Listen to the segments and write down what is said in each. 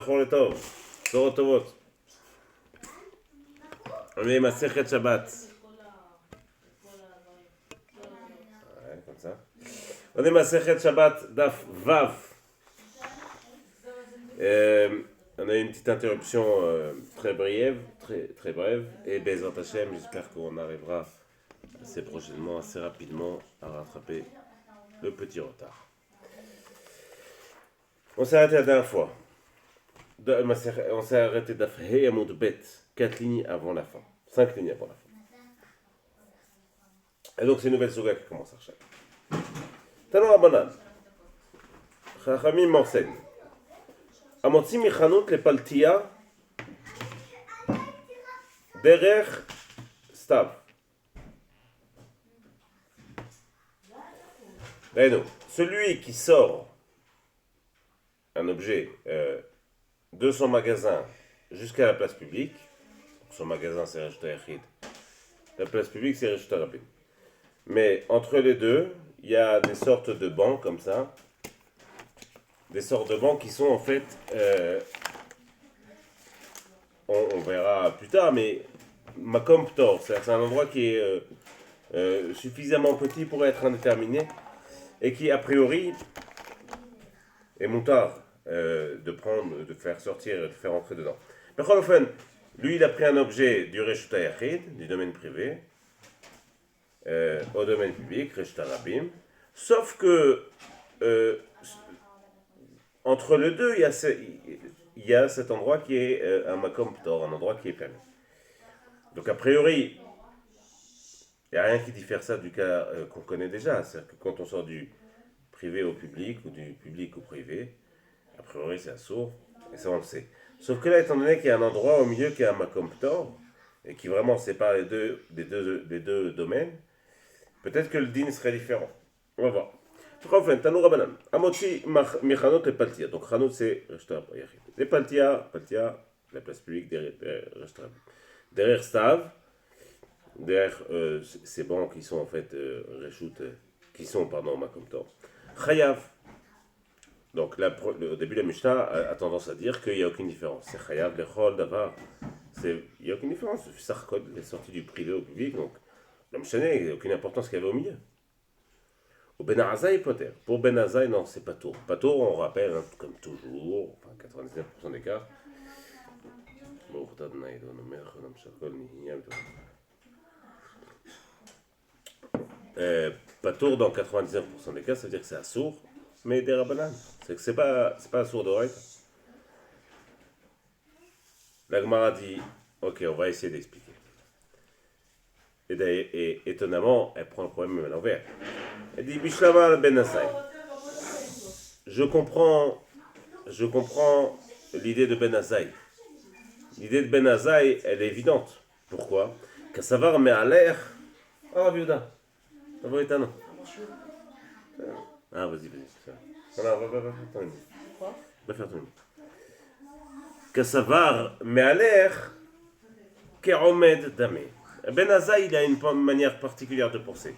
Bonjour Tov, Torah Tovot. On est Masechet Shabbat. Ouais, comme ça. On est Masechet Shabbat Daf Vav. On a eu une petite interruption très brève. Et Bezrat Hashem, j'espère qu'on arrivera assez prochainement, assez rapidement à rattraper le petit retard. On s'est arrêté la dernière fois. On s'est arrêté d'Af He Amud Bet, 4 lignes avant la fin. 5 lignes avant la fin. Et donc c'est une nouvelle souga qui commence à rechercher. Tanon Rabbanan. Chachamim m'enseigne. Amotzi michanut le paltia derer stav. Celui qui sort un objet de son magasin jusqu'à la place publique, son magasin c'est Reshut Yachid, la place publique c'est Reshut Rabim. Mais entre les deux, il y a des sortes de bancs comme ça, des sortes de bancs qui sont en fait, on verra plus tard, mais Makom Ptor, c'est un endroit qui est suffisamment petit pour être indéterminé et qui a priori est moutard de faire sortir, de faire entrer dedans. Lui il a pris un objet du Reshut Yachid, du domaine privé, au domaine public, Reshut Rabim, sauf que entre les deux, il y a cet endroit qui est un Makom Ptor, un endroit qui est fermé. Donc a priori, il n'y a rien qui diffère ça du cas qu'on connaît déjà, c'est-à-dire que quand on sort du privé au public ou du public au privé, a priori c'est un sourd, et ça on le sait. Sauf que là, étant donné qu'il y a un endroit au milieu qui est un Makom Ptor, et qui vraiment sépare les deux domaines, peut-être que le din serait différent. On va voir. Tanou Rabbanan. Amotzi michanot le paltia. Donc chanot c'est Reshut Yachid. Les paltia, la place publique derrière Reshut Rabim. Derrière stav, derrière ces bancs qui sont en fait Reshut, qui sont Makom Ptor. Chayav. Donc là, au début la Mishnah a tendance à dire qu'il n'y a aucune différence. C'est Chayav, Lechol, Davar. Il n'y a aucune différence. Sarkod est sorti du privé au public, donc la Mishnah, il n'y a aucune importance qu'il y avait au milieu. Au Ben Azaï, poter. Pour Ben Azaï, non, c'est Patour. Patour, on rappelle, hein, comme toujours, enfin 99% des cas. Patour, dans 99% des cas, ça veut dire que c'est assourd, mais des Rabbanan. C'est que c'est pas assourd d'oreille. La Gemara dit, ok, on va essayer d'expliquer. Et étonnamment, elle prend le problème même à l'envers. Elle dit, Bishlama Ben Azaï. Je comprends l'idée de Ben Azaï. L'idée de Ben Azaï, elle est évidente. Pourquoi? Kassavar me'aler. Ah, Biouda. Ça va être un nom. Ah, vas-y. Non, va faire ton nom. Kassavar me'aler. Keromed damé. Ben Azaï, il a une manière particulière de penser.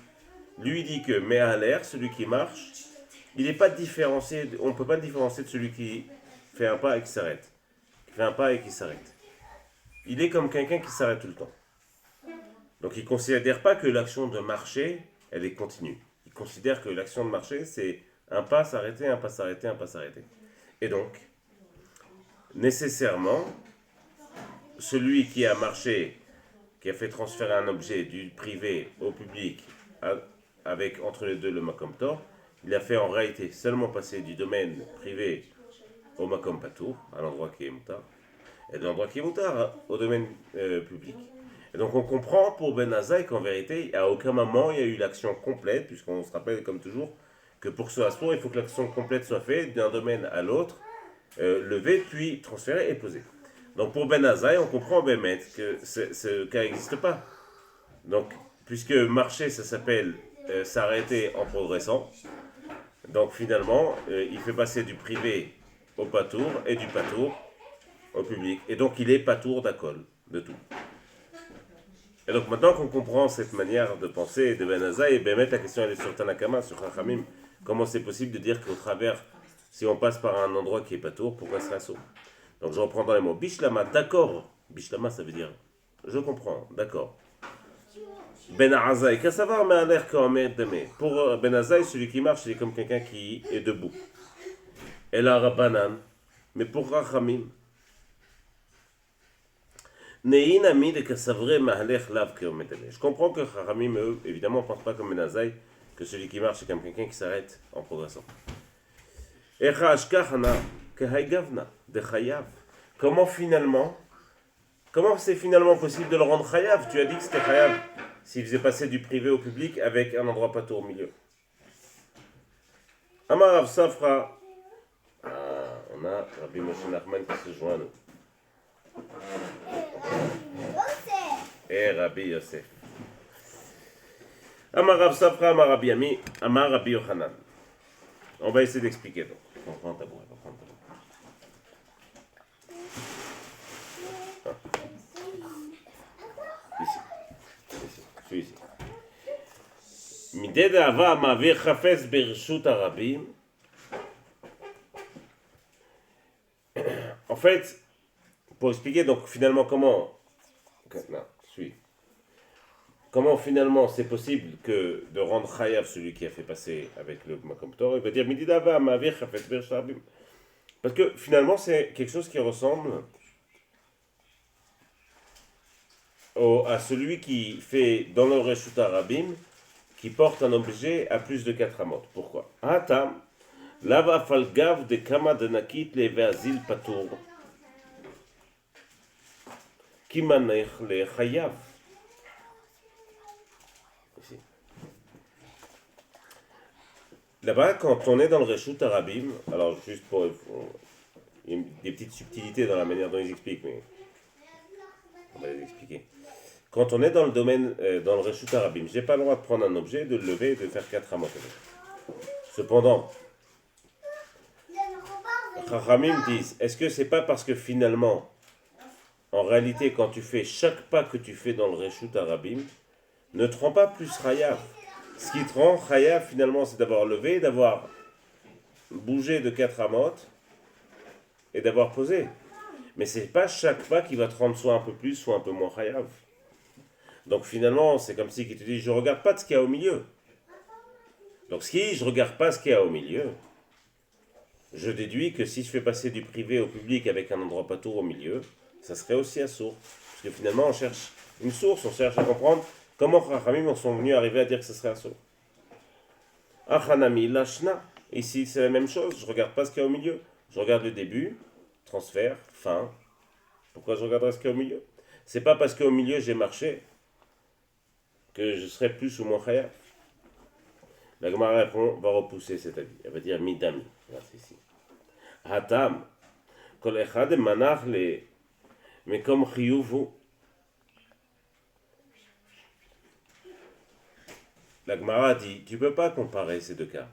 Lui dit que me'aler, celui qui marche, il n'est pas différencié, on ne peut pas le différencier de celui qui fait un pas et qui s'arrête. Qui fait un pas et qui s'arrête. Il est comme quelqu'un qui s'arrête tout le temps. Donc il ne considère pas que l'action de marcher, elle est continue. Il considère que l'action de marcher, c'est un pas s'arrêter, un pas s'arrêter, un pas s'arrêter. Et donc, nécessairement, celui qui a marché, qui a fait transférer un objet du privé au public, avec entre les deux le Makom Ptor, il a fait en réalité seulement passer du domaine privé au Makom Patour, à l'endroit qui est moutard, et de l'endroit qui est moutard au domaine public. Et donc on comprend pour Ben Azaï qu'en vérité, à aucun moment il y a eu l'action complète, puisqu'on se rappelle comme toujours que pour que ce soit assourd, il faut que l'action complète soit faite d'un domaine à l'autre, levé, puis transféré et posé. Donc pour Ben Azaï, on comprend Bémet que ce cas n'existe pas. Donc, puisque marcher, ça s'appelle s'arrêter en progressant, donc finalement, il fait passer du privé au patour et du patour au public. Et donc il est patour d'acol, de tout. Et donc maintenant qu'on comprend cette manière de penser de Ben Azaï, Bémet, la question elle est sur Tanakama, sur Chachamim. Comment c'est possible de dire qu'au travers, si on passe par un endroit qui est patour, pourquoi serait assaut? Donc je reprends dans les mots. Bishlama, d'accord. Bishlama, ça veut dire je comprends, d'accord. Ben Azai, Kassavar me l'air qu'Omed Deme. Pour Ben Azai, celui qui marche, il est comme quelqu'un qui est debout. Et la Rabbanan. Mais pour Rachamim, Ne'inami de Kassavre Mahalech Lav qu'Omed Deme. Je comprends que Rachamim, eux, évidemment, ne pensent pas comme Ben Azai, que celui qui marche, c'est comme quelqu'un qui s'arrête en progressant. Echa Ashkachana, Kehaigavna, de Chayav. Comment c'est finalement possible de le rendre Chayav? Tu as dit que c'était Chayav s'il faisait passer du privé au public avec un endroit pâteau au milieu. Amar Rav Safra. On a Rabbi Moshe Nachman qui se joint à nous. Et Rabbi Yosef. Amar Rav Safra, Amar Rabbi Ami, Amar Rabbi Yochanan. On va essayer d'expliquer donc. On prend un tabouret, on prend un tabouret. Ici. Ici. Mided Ava Mavir Chafes Bershut Arabim. En fait, pour expliquer donc finalement comment finalement c'est possible que de rendre Chayav celui qui a fait passer avec le Makom Torah, il va dire Mided Ava Mavir Chafes Bershut Arabim. Parce que finalement c'est quelque chose qui ressemble à celui qui fait dans le Reshut Arabim, qui porte un objet à plus de 4 amot. Pourquoi? Hatam, lava falgav de kama de nakit le veazil patour, kimanech le chayav. Là-bas, quand on est dans le Reshut Arabim, alors juste pour... Il y a des petites subtilités dans la manière dont ils expliquent, mais on va les expliquer. Quand on est dans le domaine, dans le Reshut Arabim, j'ai pas le droit de prendre un objet, de le lever et de faire 4 amot. Cependant, Chachamim disent, est-ce que c'est pas parce que finalement, en réalité, quand tu fais chaque pas que tu fais dans le Reshut Arabim, ne te rend pas plus Chayav. Ce qui te rend Chayav finalement, c'est d'avoir levé, d'avoir bougé de 4 amot et d'avoir posé. Mais c'est pas chaque pas qui va te rendre soit un peu plus, soit un peu moins Chayav. Donc finalement, c'est comme si qui te dit, je regarde pas ce qu'il y a au milieu. Donc si je regarde pas ce qu'il y a au milieu, je déduis que si je fais passer du privé au public avec un endroit pâteau au milieu, ça serait aussi assourd. Parce que finalement, on cherche une source, on cherche à comprendre comment Chachamim en sont venus arriver à dire que ce serait assourd. Achanami lashna. Ici, c'est la même chose, je regarde pas ce qu'il y a au milieu. Je regarde le début, transfert, fin. Pourquoi je regarderais ce qu'il y a au milieu? C'est pas parce qu'au milieu j'ai marché que je serai plus ou moins chayav. La Gemara va repousser cet avis. Elle va dire midami. C'est ici. Hatam. Kol echad manach le mekom chiyuvu. La Gemara dit, tu peux pas comparer ces deux cas.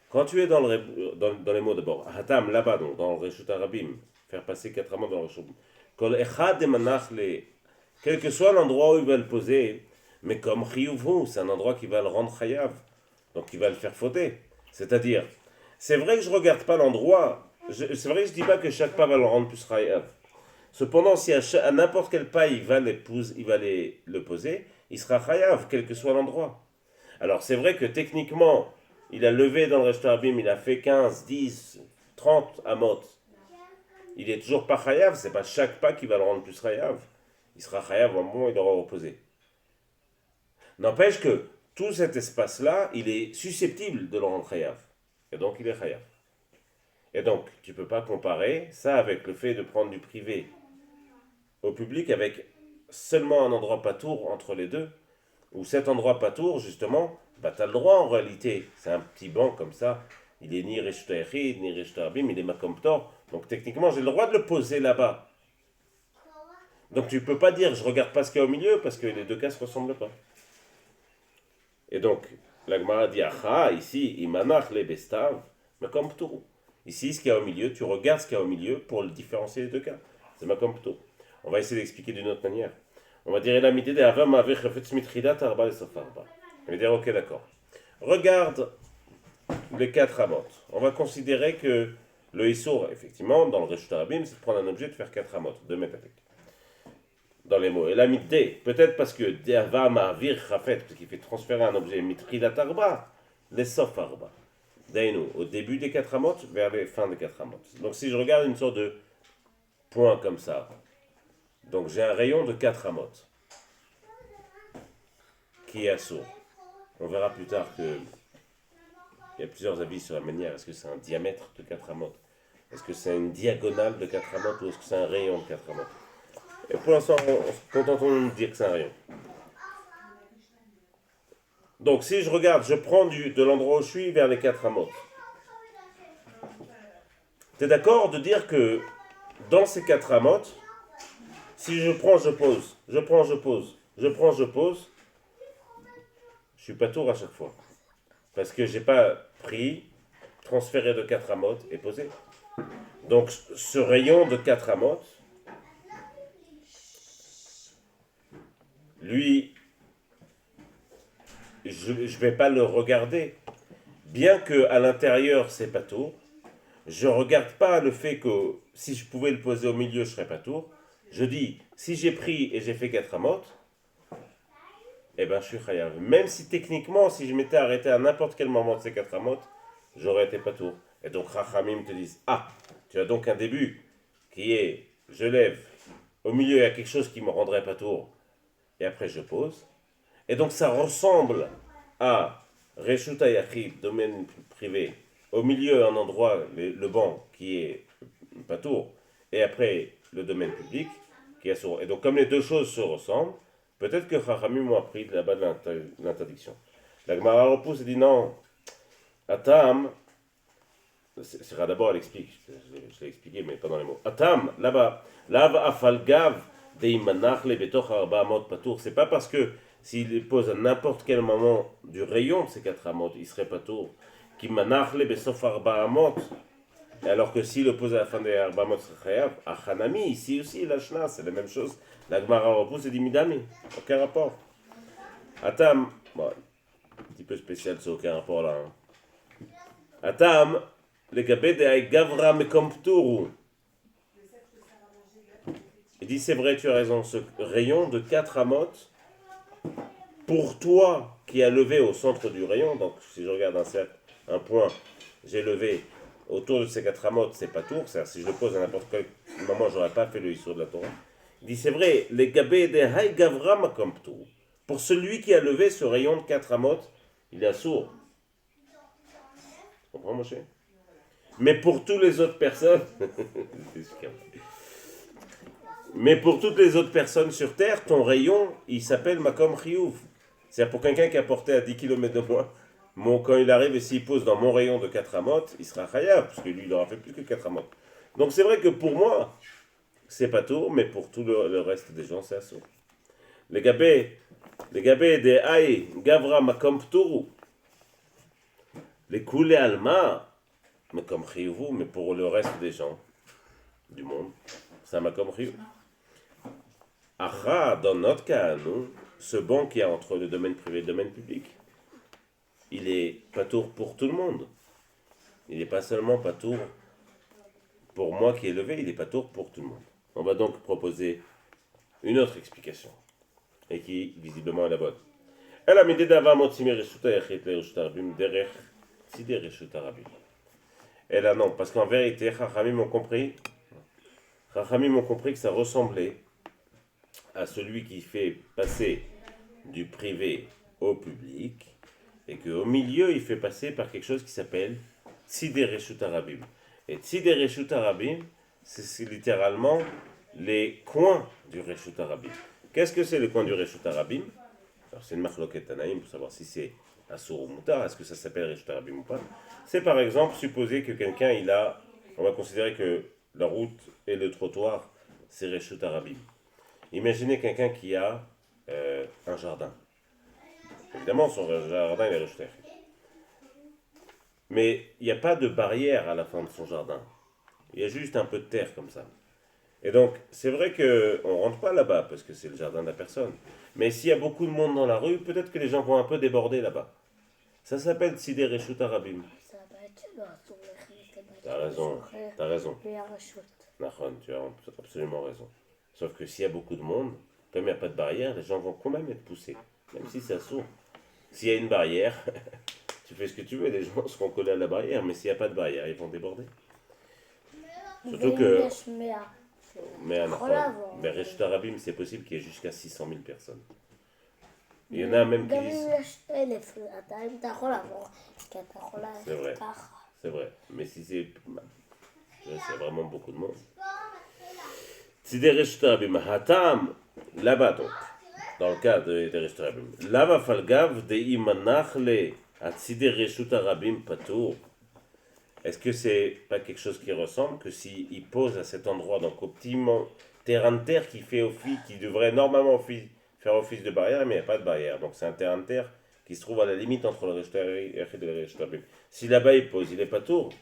Quand tu es dans les mots d'abord, Hatam là-bas, donc dans le Reshut Arabim, faire passer 4 amants dans le Reshut. Kol echad manach le, quel que soit l'endroit où il va le poser, mais comme chiyuvu, c'est un endroit qui va le rendre chayav. Donc il va le faire fauter. C'est-à-dire, c'est vrai que je ne regarde pas l'endroit, c'est vrai que je ne dis pas que chaque pas va le rendre plus chayav. Cependant, si à n'importe quel pas il va le poser, il sera chayav, quel que soit l'endroit. Alors c'est vrai que techniquement, il a levé dans le Reshut Arabim, il a fait 15, 10, 30 amot. Il est toujours pas chayav, c'est pas chaque pas qui va le rendre plus chayav. Il sera chayav au moment où il aura reposé. N'empêche que tout cet espace-là, il est susceptible de le rendre chayav. Et donc, il est chayav. Et donc, tu ne peux pas comparer ça avec le fait de prendre du privé au public avec seulement un endroit patour entre les deux. Ou cet endroit patour, justement, tu as le droit en réalité. C'est un petit banc comme ça. Il est ni Reshut Hayachid, ni Reshut Arabim, il est Makom Tor. Donc, techniquement, j'ai le droit de le poser là-bas. Donc, tu ne peux pas dire, je ne regarde pas ce qu'il y a au milieu, parce que les deux cas ne se ressemblent pas. Et donc, la Gemara dit, ici, imanach le bestav, makom ptour. Ici, ce qu'il y a au milieu, tu regardes ce qu'il y a au milieu pour le différencier les deux cas. C'est makom ptour. On va essayer d'expliquer d'une autre manière. On va dire, on va dire, ok, d'accord. Regarde les 4 amot. On va considérer que Le Issour, effectivement, dans le Reshut Arabim, c'est de prendre un objet, de faire 4 amot, de mettre avec. Dans les mots. Et la mitde, peut-être parce que Deava Ma'avir Chafet, parce qu'il fait transférer un objet Mitrilat Arba, les Sof Arba. Dainu, au début des 4 amot, vers les fins des 4 amot. Donc si je regarde une sorte de point comme ça, donc j'ai un rayon de 4 amot qui est assourd. On verra plus tard que il y a plusieurs avis sur la manière. Est-ce que c'est un diamètre de 4 amot? Est-ce que c'est une diagonale de 4 amot ou est-ce que c'est un rayon de 4 amot? Et pour l'instant, on se contentons de dire que c'est un rayon. Donc si je regarde, je prends de l'endroit où je suis vers les 4 amot. Tu es d'accord de dire que dans ces 4 amot, si je prends, je pose, je prends, je pose, je prends, je pose, je suis pas tour à chaque fois. Parce que j'ai pas pris, transféré de 4 amot et posé. Donc ce rayon de 4 amot, lui, je ne vais pas le regarder. Bien que à l'intérieur, c'est pas tour, je ne regarde pas le fait que si je pouvais le poser au milieu, je ne serais pas tour. Je dis, si j'ai pris et j'ai fait 4 amot, eh ben je suis chayav. Même si techniquement, si je m'étais arrêté à n'importe quel moment de ces 4 amot, j'aurais été pas tour. Et donc Rachamim te disent, ah, tu as donc un début qui est, je lève, au milieu il y a quelque chose qui me rendrait pas tour, et après je pose. Et donc ça ressemble à Reshuta Yachid, domaine privé, au milieu un endroit, le banc qui est pas tour, et après le domaine public qui est sourd. Et donc comme les deux choses se ressemblent, peut-être que Chachamim m'ont appris là-bas de l'interdiction. La Gemara repousse et dit non, Atam, c'est d'abord elle explique, je l'ai expliqué mais pas dans les mots. Atam, là-bas, Lav Afalgav, Deimanachle Betoch Arba Amot Patour, c'est pas parce que s'il pose à n'importe quel moment du rayon de ces 4 amot, il serait pas tour. Qui manachle besof arba amot. Alors que s'il le pose à la fin des arba amot, serait chayav. Achanami, ici aussi, la shna, c'est la même chose. La Gemara repousse et dit midami. Aucun rapport. Atam, bon, un petit peu spécial, c'est aucun rapport là. Hein. Atam, le gabé de ay gavra mekompturu. Il dit c'est vrai, tu as raison, ce rayon de 4 amot. Pour toi qui as levé au centre du rayon, donc si je regarde un cercle, un point, j'ai levé autour de ces 4 amotes, c'est pas tour, c'est-à-dire si je le pose à n'importe quel moment, j'aurais pas fait le Issour de la Torah. Il dit c'est vrai, les gabé des hay gavram comme tour. Pour celui qui a levé ce rayon de 4 amotes, il est sourd. Tu comprends, Moshe? Mais pour toutes les autres personnes, mais pour toutes les autres personnes sur Terre, ton rayon, il s'appelle Makom Chiyuv. C'est-à-dire pour quelqu'un qui a porté à 10 km de moi, quand il arrive et s'il pose dans mon rayon de 4 amot, il sera chayav, parce que lui, il aura fait plus que 4 amot. Donc c'est vrai que pour moi, c'est pas tout, mais pour tout le reste des gens, c'est assaut. Les gabés des Aïe, Gavra Makom Ptourou, les Koulé Alma, Makom Chiyuvu, mais pour le reste des gens, du monde, c'est un Makom Chiyuv. Acha, dans notre cas, nous, ce banc qu'il y a entre le domaine privé et le domaine public, il est pas tour pour tout le monde. Il n'est pas seulement pas tour pour moi qui est levé, il est pas tour pour tout le monde. On va donc proposer une autre explication, et qui visiblement est la bonne. Elle a mis des davas motsimi reshuta yachit le reshuta rabim derech sidé reshuta rabim. Elle a non, parce qu'en vérité, Chachamim ont compris que ça ressemblait à celui qui fait passer du privé au public, et qu'au milieu, il fait passer par quelque chose qui s'appelle Tzidei Reshut Arabim. Et Tzidei Reshut Arabim, c'est littéralement les coins du Reshut Arabim. Qu'est-ce que c'est le coin du Reshut Arabim? Alors c'est une marloquet Tanaïm pour savoir si c'est Assour ou Moutar, est-ce que ça s'appelle Reshut Arabim ou pas. C'est par exemple supposer que quelqu'un, on va considérer que la route et le trottoir, c'est Reshut Arabim. Imaginez quelqu'un qui a un jardin. Évidemment, son jardin, il est rejeté. Mais il n'y a pas de barrière à la fin de son jardin. Il y a juste un peu de terre comme ça. Et donc, c'est vrai qu'on ne rentre pas là-bas parce que c'est le jardin de la personne. Mais s'il y a beaucoup de monde dans la rue, peut-être que les gens vont un peu déborder là-bas. Ça s'appelle Tzidei Reshut Arabim. T'as raison, t'as raison. והרשות. Nahon, tu as absolument raison. Sauf que s'il y a beaucoup de monde, comme il n'y a pas de barrière, les gens vont quand même être poussés, même si ça s'ouvre. S'il y a une barrière, tu fais ce que tu veux, les gens seront collés à la barrière, mais s'il n'y a pas de barrière, ils vont déborder. Surtout que. ואם יש 100, Mais à יכול Nahon, לעבור. mais Reshut Arabim, c'est possible qu'il y ait jusqu'à 600 000 personnes. Il y en a même qui גם אם disent. יש 1,000, עדיין אתה יכול לעבור, כי אתה יכול C'est vrai. ללכת ככה. C'est vrai, mais si c'est vraiment beaucoup de monde. Tzidei Reshut Arabim, Hatam, là-bas donc, dans le cas de Reshut Arabim. Lava falgav de imanach le Tzidei Reshut Arabim patur. Est-ce que c'est pas quelque chose qui ressemble que s'il pose à cet endroit, donc au petit terrain de terre qui fait office, qui devrait normalement faire office de barrière, mais il n'y a pas de barrière. Donc c'est un terrain de terre qui se trouve à la limite entre le Reshut Yachid et le Reshut Arabim. Si là-bas il pose, il est pas tour.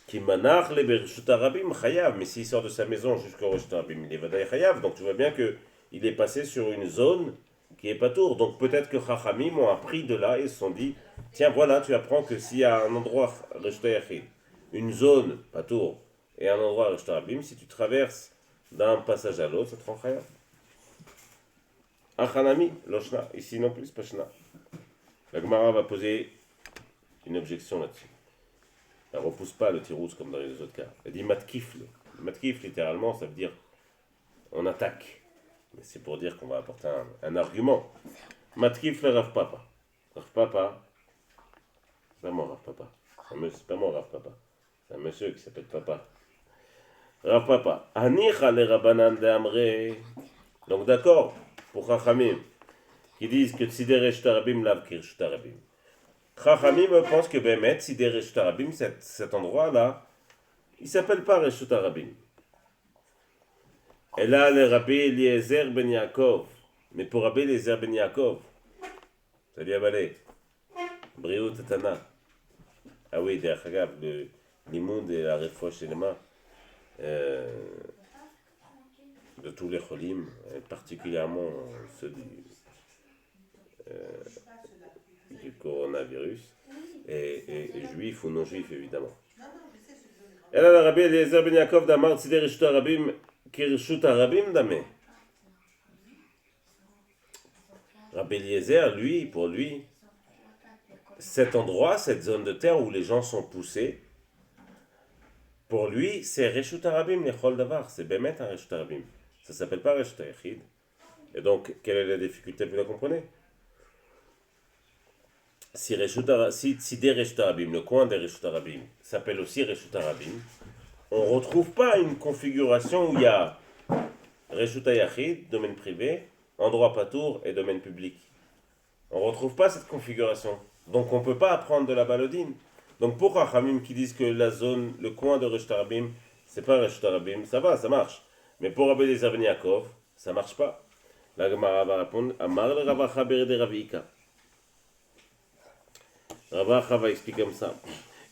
Qui manach le Reshut Arabim chayav, mais s'il sort de sa maison jusqu'au Reshut Arabim, il est vadaï chayav. Donc tu vois bien que il est passé sur une zone qui est pas tour. Donc peut-être que Chachamim ont appris de là et se sont dit, tiens voilà, tu apprends que s'il y a un endroit Reshut Yachid, une zone pas tour et un endroit Reshut Arabim, si tu traverses d'un passage à l'autre, ça te rend chayav. Achanami, loshna, ici non plus, pas shna. La Gemara va poser une objection là-dessus. Elle ne repousse pas le tirous comme dans les autres cas. Elle dit matkifle. Matkif, littéralement, ça veut dire on attaque. Mais c'est pour dire qu'on va apporter un argument. Matkifle Rav Papa. Rav Papa, c'est pas moi Rav Papa. C'est pas moi Rav Papa. C'est un monsieur qui s'appelle Papa. Rav Papa. Anicha le Rabbanan de Amre. Donc d'accord, pour Chachamim, qui disent que Tzidei Reshut Arabim lav Reshut Arabim. Chachamim pense que Bémet, Tzidei Reshut Arabim, cet endroit-là, il s'appelle pas Reshut Arabim. Et là, le Rabbi Eliezer ben Yaakov. Mais pour Rabbi Eliezer ben Yaakov, salut Abalé, Briou Tatana. Ah oui, derrière Hagav, le limoud et la réfoua chez les mains de tous les cholim, particulièrement ceux du coronavirus, et juifs ou non juifs évidemment. Et là, le Rabbi Eliezer ben Yaakov d'Amar Tzidei Reshut Arabim Kirshut Arabim Dameh. Rabbi Eliezer, lui, pour lui, cet endroit, cette zone de terre où les gens sont poussés, pour lui, c'est Reshut Arabim Lechol Davar, c'est Bémet un Reshut Arabim. Ça ne s'appelle pas Reshut Yachid. Et donc, quelle est la difficulté, vous la comprenez? Si Tzidei Reshut Arabim, le coin des Reshut Arabim, s'appelle aussi Reshut Arabim, on ne retrouve pas une configuration où il y a Reshut Yachid, domaine privé, endroit patour et domaine public. On ne retrouve pas cette configuration. Donc on ne peut pas apprendre de la balodine. Donc pour Chachamim qui disent que la zone, le coin de Reshut Arabim, c'est pas Reshut Arabim, ça va, ça marche. Mais pour Rabbi Eliezer ben Yaakov, ça marche pas. La Gemara va répondre, Amar le Rav Acha bered Rav Ika. Rav Acha va expliquer comme ça.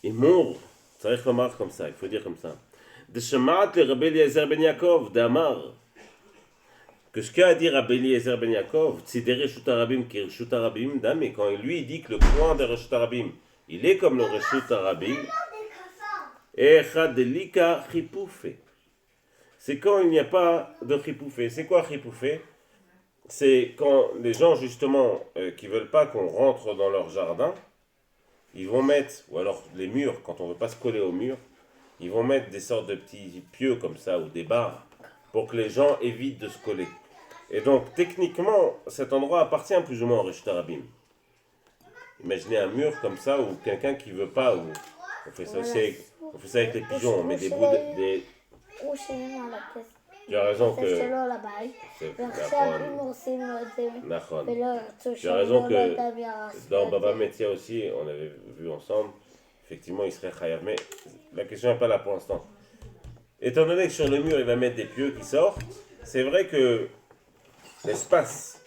Imour, ça arrive comme ça, il faut dire comme ça. De Shemaat le Rabbi Eliezer ben Yaakov, d'Amar. Que ce qu'a dit Rabbi Eliezer ben Yaakov, Tzidei Reshut Arabim qui Reshut Arabim, mais quand lui dit que le coin de Reshut Arabim, il est comme le Reshut Arabim, Echadelika Chipoufé. C'est quand il n'y a pas de Chipoufé. C'est quoi Chipoufé? C'est quand les gens justement qui veulent pas qu'on rentre dans leur jardin, ils vont mettre, ou alors les murs, quand on veut pas se coller au mur, ils vont mettre des sortes de petits pieux comme ça, ou des barres, pour que les gens évitent de se coller. Et donc, techniquement, cet endroit appartient plus ou moins au Reshut Arabim. Imaginez un mur comme ça, ou quelqu'un qui veut pas, ou on fait ça aussi avec les pigeons, on met des bouts de... Tu as raison que... Tu as raison que dans Baba Metia aussi, on avait vu ensemble, effectivement, il serait chayav. Mais la question n'est pas là pour l'instant. Étant donné que sur le mur, il va mettre des pieux qui sortent, c'est vrai que l'espace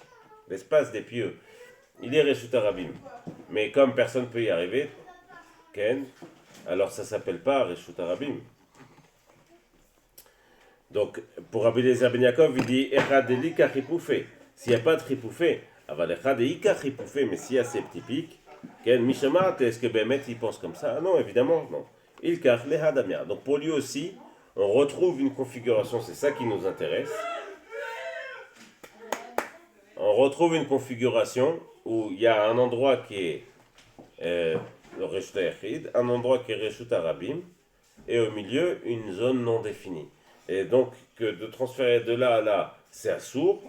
des pieux, il est Reshut Arabim. Mais comme personne ne peut y arriver, Ken, alors ça ne s'appelle pas Reshut Arabim. Donc, pour Rabbi Eliezer ben Yaakov, il dit Echadelika Chipoufé. S'il n'y a pas de Chipoufé, aval Echadelika Chipoufé, mais s'il y a ces petits pics, Ken Mishamat, est-ce que Bémet il pense comme ça? Ah non, évidemment, non. Il kach le hadamia. Donc pour lui aussi, on retrouve une configuration, c'est ça qui nous intéresse. On retrouve une configuration où il y a un endroit qui est le Reshut Yachid, un endroit qui est Reshut Arabim, et au milieu, une zone non définie. Et donc, que de transférer de là à là, c'est assourd.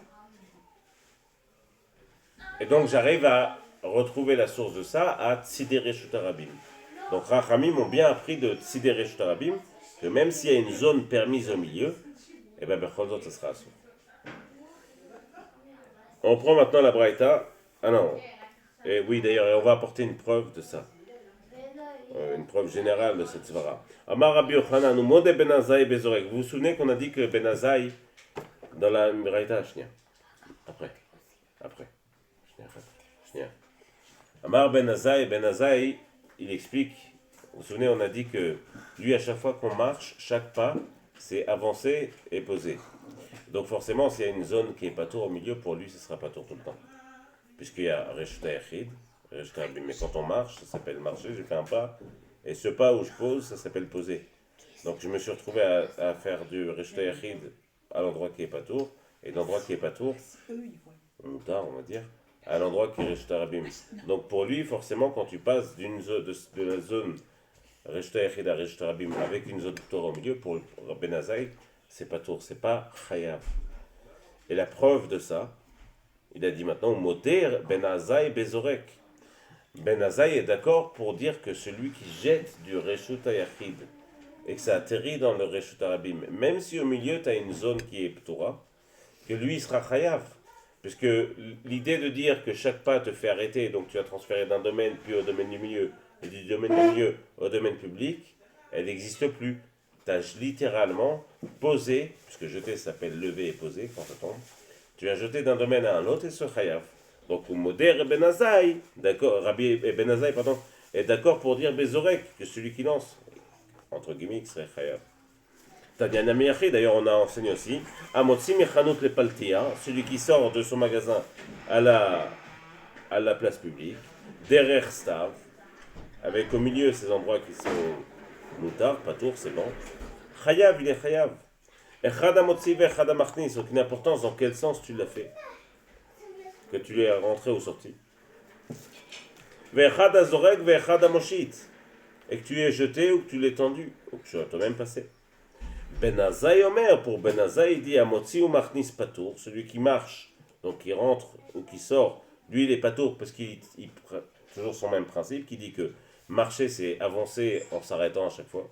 Et donc, j'arrive à retrouver la source de ça à Tzidei Reshut Arabim. Donc, Rachamim ont bien appris de Tzidei Reshut Arabim, que même s'il y a une zone permise au milieu, et bien, Bechol Zot, ça sera assourd. On prend maintenant la Braïta. Ah non. Et oui, d'ailleurs, on va apporter une preuve de ça. Une preuve générale de cette svara. Amar Rabbi Yochanan, ou Mode Ben Azaï Bezorek. Vous vous souvenez qu'on a dit que Ben Azaï, dans la Braïta, après. Amar Ben Azaï, il explique. Vous vous souvenez, on a dit que lui, à chaque fois qu'on marche, chaque pas, c'est avancer et poser. Donc forcément, s'il y a une zone qui est pas tour au milieu, pour lui, ce sera pas tour tout le temps. Puisqu'il y a Reshut Yachid, Reshut Arabim. Mais quand on marche, ça s'appelle marcher, j'ai fait un pas. Et ce pas où je pose, ça s'appelle poser. Donc je me suis retrouvé à faire du Reshut Yachid à l'endroit qui est pas tour. Et l'endroit qui est pas tour, ou tard on va dire, à l'endroit qui est Reshut Arabim. Donc pour lui, forcément, quand tu passes d'une zone, de la zone Reshut Yachid à Reshut Arabim avec une zone tour au milieu, pour Ben Azaï, c'est pas tour, c'est pas chayav. Et la preuve de ça, il a dit maintenant, Moter Ben Azaï Bezorek. Ben Azaï est d'accord pour dire que celui qui jette du Reshut Yachid et que ça atterrit dans le Reshut Arabim, même si au milieu tu as une zone qui est Ptora, que lui il sera chayav. Puisque l'idée de dire que chaque pas te fait arrêter, donc tu as transféré d'un domaine puis au domaine du milieu, et du domaine du milieu au domaine public, elle n'existe plus. Tu as littéralement posé, puisque jeter s'appelle lever et poser quand ça tombe, tu as jeté d'un domaine à un autre et ce chayav. Donc Moder Ben Azaï, d'accord, Rabbi Ben Azaï, pardon, est d'accord pour dire Bezorek, que celui qui lance, entre guillemets, serait chayav. Tadiana Miyachi, d'ailleurs on a enseigné aussi, Amotsi Mechanut le Paltia, celui qui sort de son magasin à la place publique, Derer Stav, avec au milieu ces endroits qui sont moutard, patour, c'est bon. Chayav, il est chayav. Echad Amotsi ve'echad Amachnis, donc une importance dans quel sens tu l'as fait, que tu l'es rentré ou sorti. Ve'echad Azorek ve'echad Amoshit, et que tu l'es jeté ou que tu l'es tendu, ou que tu as toi-même passé. Ben Azaï Omer, pour Ben Azaï, il dit Amotsi ou Machnis Patour, celui qui marche, donc qui rentre ou qui sort, lui il est Patour parce qu'il toujours son même principe, qui dit que marcher c'est avancer en s'arrêtant à chaque fois.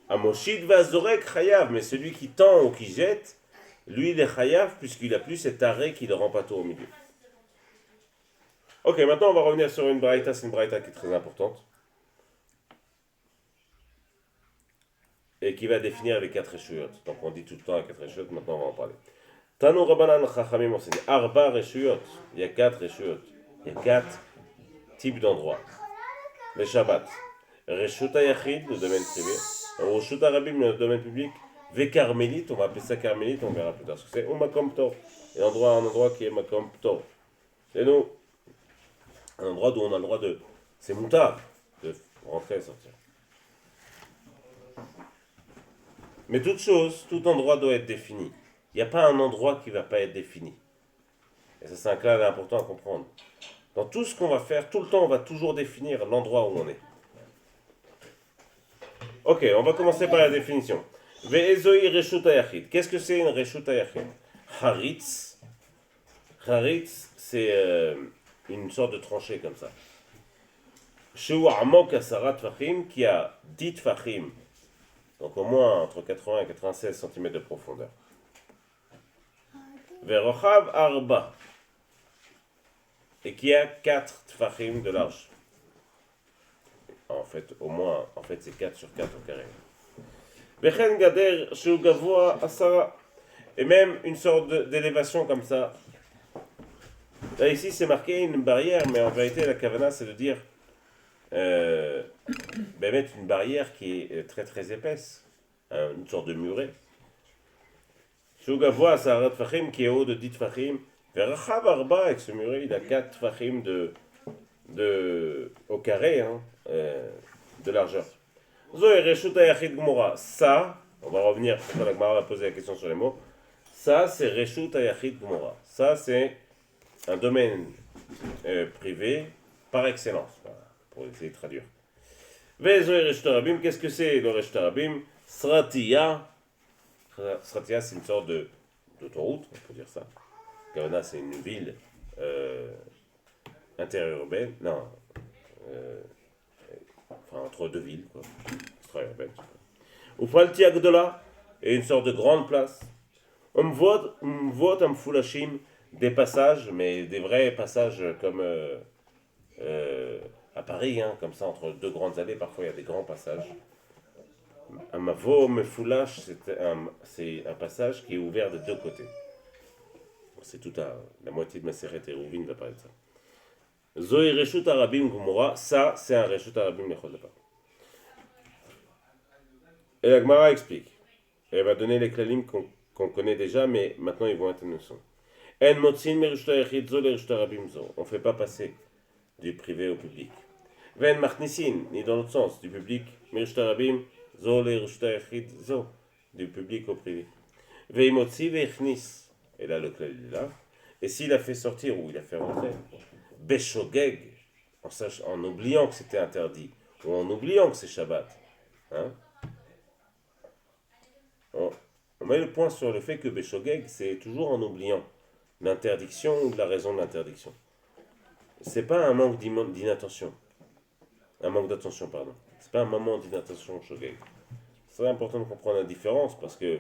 Amoshid va Zorek Chayav, mais celui qui tend ou qui jette, lui il est Chayav puisqu'il a plus cet arrêt qui le rend Patour au milieu. Ok, maintenant on va revenir sur une braïta, c'est une braïta qui est très importante. Et qui va définir les 4 reshuyot. Donc on dit tout le temps les 4 reshuyot, maintenant on va en parler. Tanu Rabbanan Chachamim enseigne Arba reshuyot. Il y a 4 reshuyot. Il y a 4 types d'endroits. Le Shabbat. Reshut Yachid, le domaine privé. Reshut Arabim, le domaine public. Ve Carmélite, on va appeler ça Carmélite, on verra plus tard ce que c'est. Ou Makom Ptor. Et un endroit qui est Makom Ptor. C'est nous. Un endroit d'où on a le droit de. C'est moutard de rentrer et sortir. Mais toute chose, tout endroit doit être défini. Il n'y a pas un endroit qui ne va pas être défini. Et ça, c'est un cas important à comprendre. Dans tout ce qu'on va faire, tout le temps, on va toujours définir l'endroit où on est. Ok, on va commencer par la définition. Ve'ezoi reshut hayachid. Qu'est-ce que c'est une reshut hayachid? Haritz. Haritz, c'est une sorte de tranchée comme ça. Sheu amok asara tfachim, qui a 10 tfachim. Donc au moins entre 80 et 96 cm de profondeur. Verochav arba. Et qui a 4 tfachim de large. En fait, au moins, c'est 4 sur 4 au carré. Vechen gader sheu gavoa asara. Et même une sorte d'élévation comme ça. Là ici c'est marqué une barrière, mais en vérité la kavana c'est de dire mettre une barrière qui est très très épaisse, une sorte de muret. Shugavoa Saharat Tfachim qui est haut de 10 Tfachim, Verachav Arba, avec ce muret il a 4 Tfachim au carré, de largeur. Zoé Reshut Ayachid Gmora. Ça, on va revenir, quand la Gemara va poser la question sur les mots. Ça, c'est Reshut Ayachid Gmora. Ça, c'est un domaine privé par excellence, voilà, pour essayer de traduire. Zoé Reshut Arabim, qu'est-ce que c'est le Reshut Arabim? Sratia. Sratia, c'est une sorte d'autoroute, on peut dire ça. Kavana, c'est une ville interurbaine, non, enfin entre deux villes, quoi, extra-urbaine. Ou Falti Agdola, et une sorte de grande place. On me voit un foulachim, des passages, mais des vrais passages comme à Paris, hein, comme ça, entre deux grandes allées, parfois il y a des grands passages. Un mavo mefoulash, c'est un passage qui est ouvert de deux côtés. C'est tout la moitié de ma série Hérouvine va parler de ça. Zoé Reshut Arabim Gumora, ça c'est un Reshut Arabim Lechol Davar. Et la Gemara explique. Elle va donner les klalim qu'on connaît déjà, mais maintenant ils vont être une leçon. En motzin mereshut ayachid zo le reshut arabim zo. On ne fait pas passer du privé au public. Ven machnisin, ni dans l'autre sens, du public mereshut arabim zo le reshut ayachid zo, du public au privé. Veimotzi veichnis. Et là, le klal est là. Et s'il a fait sortir ou il a fait rentrer, Beshogeg, en oubliant que c'était interdit, ou en oubliant que c'est Shabbat, hein, on met le point sur le fait que Beshogeg, c'est toujours en oubliant l'interdiction ou la raison de l'interdiction. C'est pas un manque d'inattention. Un manque d'attention, pardon. C'est pas un moment d'inattention, Shogeg. C'est très important de comprendre la différence parce que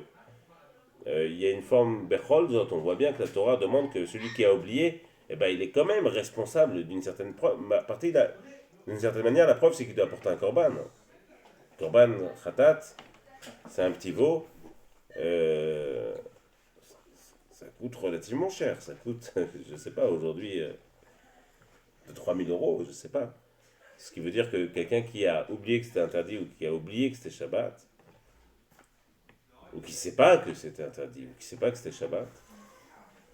il y a une forme Bechol, on voit bien que la Torah demande que celui qui a oublié, eh ben, il est quand même responsable d'une certaine partie. D'une certaine manière, la preuve, c'est qu'il doit apporter un korban. Korban khatat, c'est un petit veau. Ça coûte relativement cher. Ça coûte, je ne sais pas, aujourd'hui, de 3000 euros, je ne sais pas. Ce qui veut dire que quelqu'un qui a oublié que c'était interdit ou qui a oublié que c'était Shabbat, ou qui ne sait pas que c'était interdit, ou qui ne sait pas que c'était Shabbat,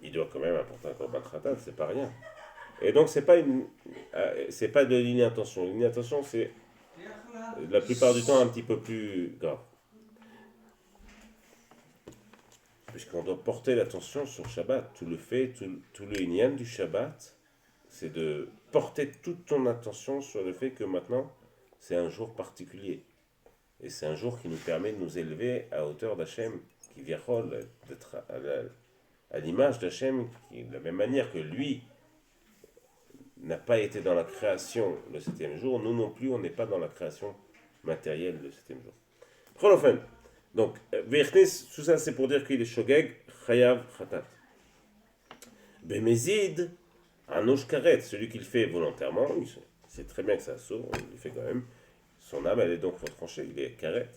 il doit quand même apporter un korban khatat, c'est pas rien. Et donc c'est pas de l'inattention. L'inattention, c'est la plupart du temps un petit peu plus grave. Puisqu'on doit porter l'attention sur Shabbat, tout le inyan du Shabbat, c'est de porter toute ton attention sur le fait que maintenant, c'est un jour particulier. Et c'est un jour qui nous permet de nous élever à hauteur d'Hachem, qui vient d'être à l'image d'Hachem, de la même manière que lui n'a pas été dans la création le septième jour, nous non plus, on n'est pas dans la création matérielle le septième jour. Cholofen. Donc, Vechnis, tout ça c'est pour dire qu'il est Shogeg, Chayav, Khatat. Bemezid, Anosh Karet, celui qui le fait volontairement, il sait très bien que c'est assourd, il le fait quand même. Son âme, elle est donc retranchée, il est Karet.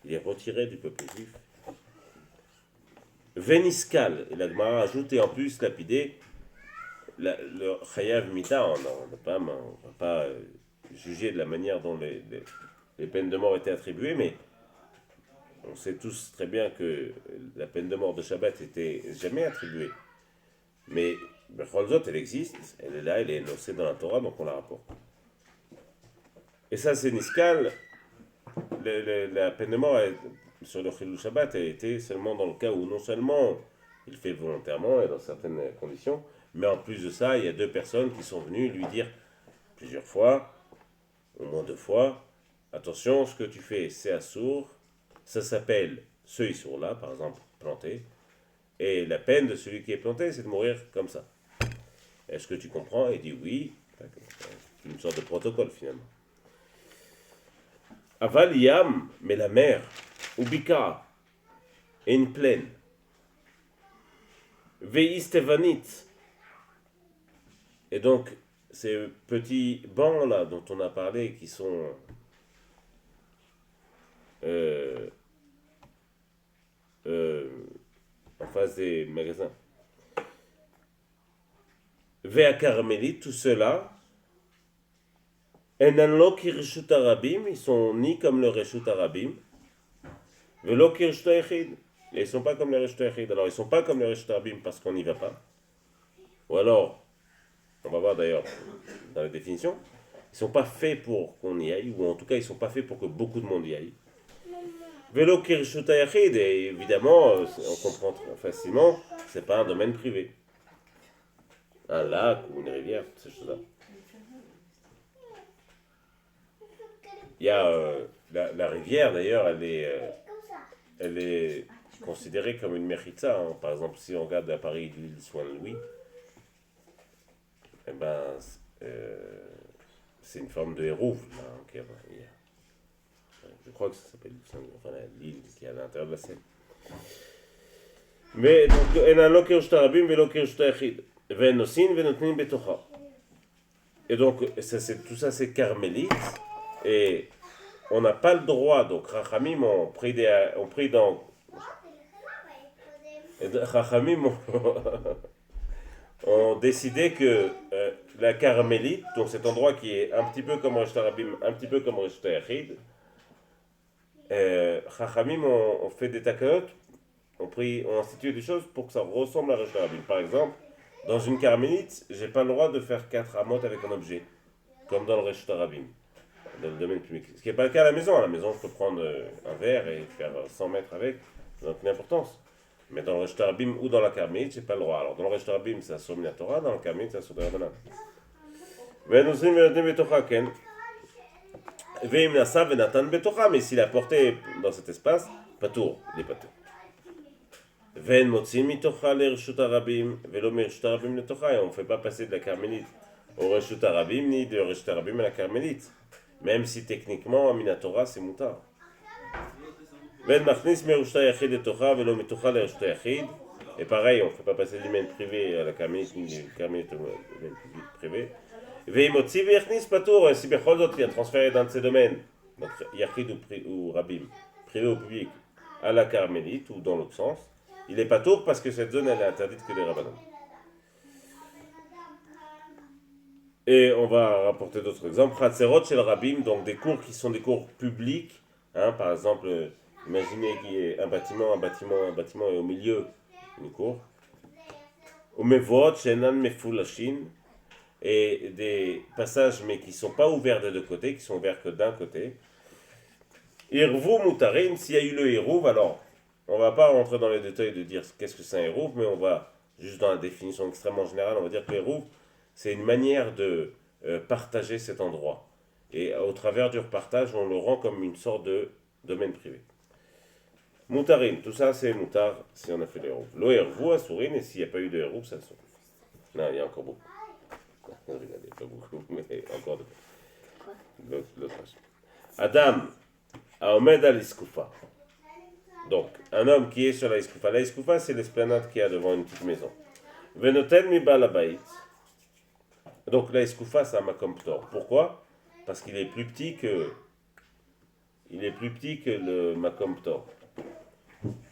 Il est retiré du peuple juif. Veniskal, et la Gemara a ajouté en plus lapidé, le Chayav Mita, on ne va pas juger de la manière dont les peines de mort étaient attribuées, mais on sait tous très bien que la peine de mort de Shabbat était jamais attribuée. Mais Bechol elle existe, elle est là, elle est énoncée dans la Torah, donc on la rapporte. Et ça, c'est Niskal. La peine de mort sur le Chilou Shabbat, elle était seulement dans le cas où non seulement il fait volontairement et dans certaines conditions, mais en plus de ça, il y a deux personnes qui sont venues lui dire plusieurs fois, au moins 2 fois, attention, ce que tu fais, c'est assourd. Ça s'appelle ce issour-là, par exemple, planté. Et la peine de celui qui est planté, c'est de mourir comme ça. Est-ce que tu comprends? Il dit oui. C'est une sorte de protocole, finalement. Aval Yam, mais la mer, ou Bika, et une plaine. Veistevanit. Et donc, ces petits bancs-là dont on a parlé, qui sont en face des magasins. Vea Carmélie, tout cela, Enanloki Reshut Arabim, ils sont ni comme le Reshut Arabim, Veloki Reshut Ayachid, et ils ne sont pas comme le Reshut Ayachid. Alors, ils ne sont pas comme le Reshut Arabim parce qu'on n'y va pas. Ou alors, on va voir d'ailleurs dans la définition, Ils sont pas faits pour qu'on y aille, ou en tout cas, ils sont pas faits pour que beaucoup de monde y aille. Vélo Kirshuta Yachid, et évidemment, on comprend facilement, c'est pas un domaine privé. Un lac ou une rivière, ces choses-là. Il y a la rivière d'ailleurs, elle est considérée comme une mechitza. Hein. Par exemple, si on regarde à Paris l'île Saint-Louis, eh ben, c'est une forme de hérouve. Là, je crois que ça s'appelle enfin, l'île qui est à l'intérieur de la Seine. Mais donc, אין לא כרשות הרבים ולא כרשות היחיד. והם נוסעים ונותנים בתוכה. Et donc, tout ça, c'est carmélite. Et on n'a pas le droit, donc Chachamim ont pris dans... Chachamim ont décidé que la carmélite, donc cet endroit qui est un petit peu comme Reshut Harabim, un petit peu comme Reshut Hayachid, Chachamim ont fait des takanot, ont institué des choses pour que ça ressemble à Reshut Harabim. Par exemple, dans une carmélite, j'ai pas le droit de faire 4 amot avec un objet, comme dans le Reshut Harabim, dans le domaine public. Ce qui n'est pas le cas à la maison. À la maison, je peux prendre un verre et faire 100 mètres avec, ça n'a aucune importance. Mais dans le Reshut Harabim ou dans la carmélite, j'ai pas le droit. Alors dans le Reshut Harabim, c'est Asur Min Torah, dans la carmélite, c'est Asur de Rabbanan. Ve'nusrim ve'notnim betocha, ken. Ve'im nasa ve'natan betocha, mais s'il a porté dans cet espace, patour, il est patour. Ve'en motzim mitocha le Reshut Harabim, ve'lo me Reshut Harabim letocha, et on ne fait pas passer de la carmélite au Reshut Harabim, ni de Reshut Harabim à la carmélite. Même si techniquement, Minatora, c'est moutar. Ve'en machnis me Reshut Hayachid letocha, ve'lo mitocha le Reshut Hayachid. Et pareil, on ne fait pas passer du domaine privé à la carmélite, ni du carmélite au domaine privé. Ve'imotzi ve'yachnis patour, si bechol zot, il a transféré d'un de ces domaines, donc Yachid ou Rabim, privé ou public, à la carmélite, ou dans l'autre sens, il est patour parce que cette zone, elle est interdite que des rabbanim. Et on va rapporter d'autres exemples. Chatzerot shel Rabim, donc des cours qui sont des cours publics, hein, par exemple, imaginez qu'il y ait un bâtiment, et au milieu, une cour. Umevot shenan mefulashin, et des passages mais qui ne sont pas ouverts des deux côtés, qui sont ouverts que d'un côté. Irvu mutarin, s'il y a eu le Irvuv, alors on ne va pas rentrer dans les détails de dire qu'est-ce que c'est un Irvuv, mais on va juste dans la définition extrêmement générale, on va dire que l'Irvuv, c'est une manière de partager cet endroit. Et au travers du repartage, on le rend comme une sorte de domaine privé. Mutarin, tout ça c'est mutar si on a fait l'Irvuv. Lo Irvu asurin, et s'il n'y a pas eu de Irvuv, ça sort. Non, il y a encore beaucoup. Regardez, pas beaucoup, mais encore l'autre. Adam, Aomed al Iskoufa. Donc, un homme qui est sur la Iskoufa. La Iskoufa, c'est l'esplanade qu'il y a devant une petite maison. Venotel mi balabait. Donc, la Iskoufa, c'est un makom ptor. Pourquoi? Parce qu'il est plus petit que le makom ptor.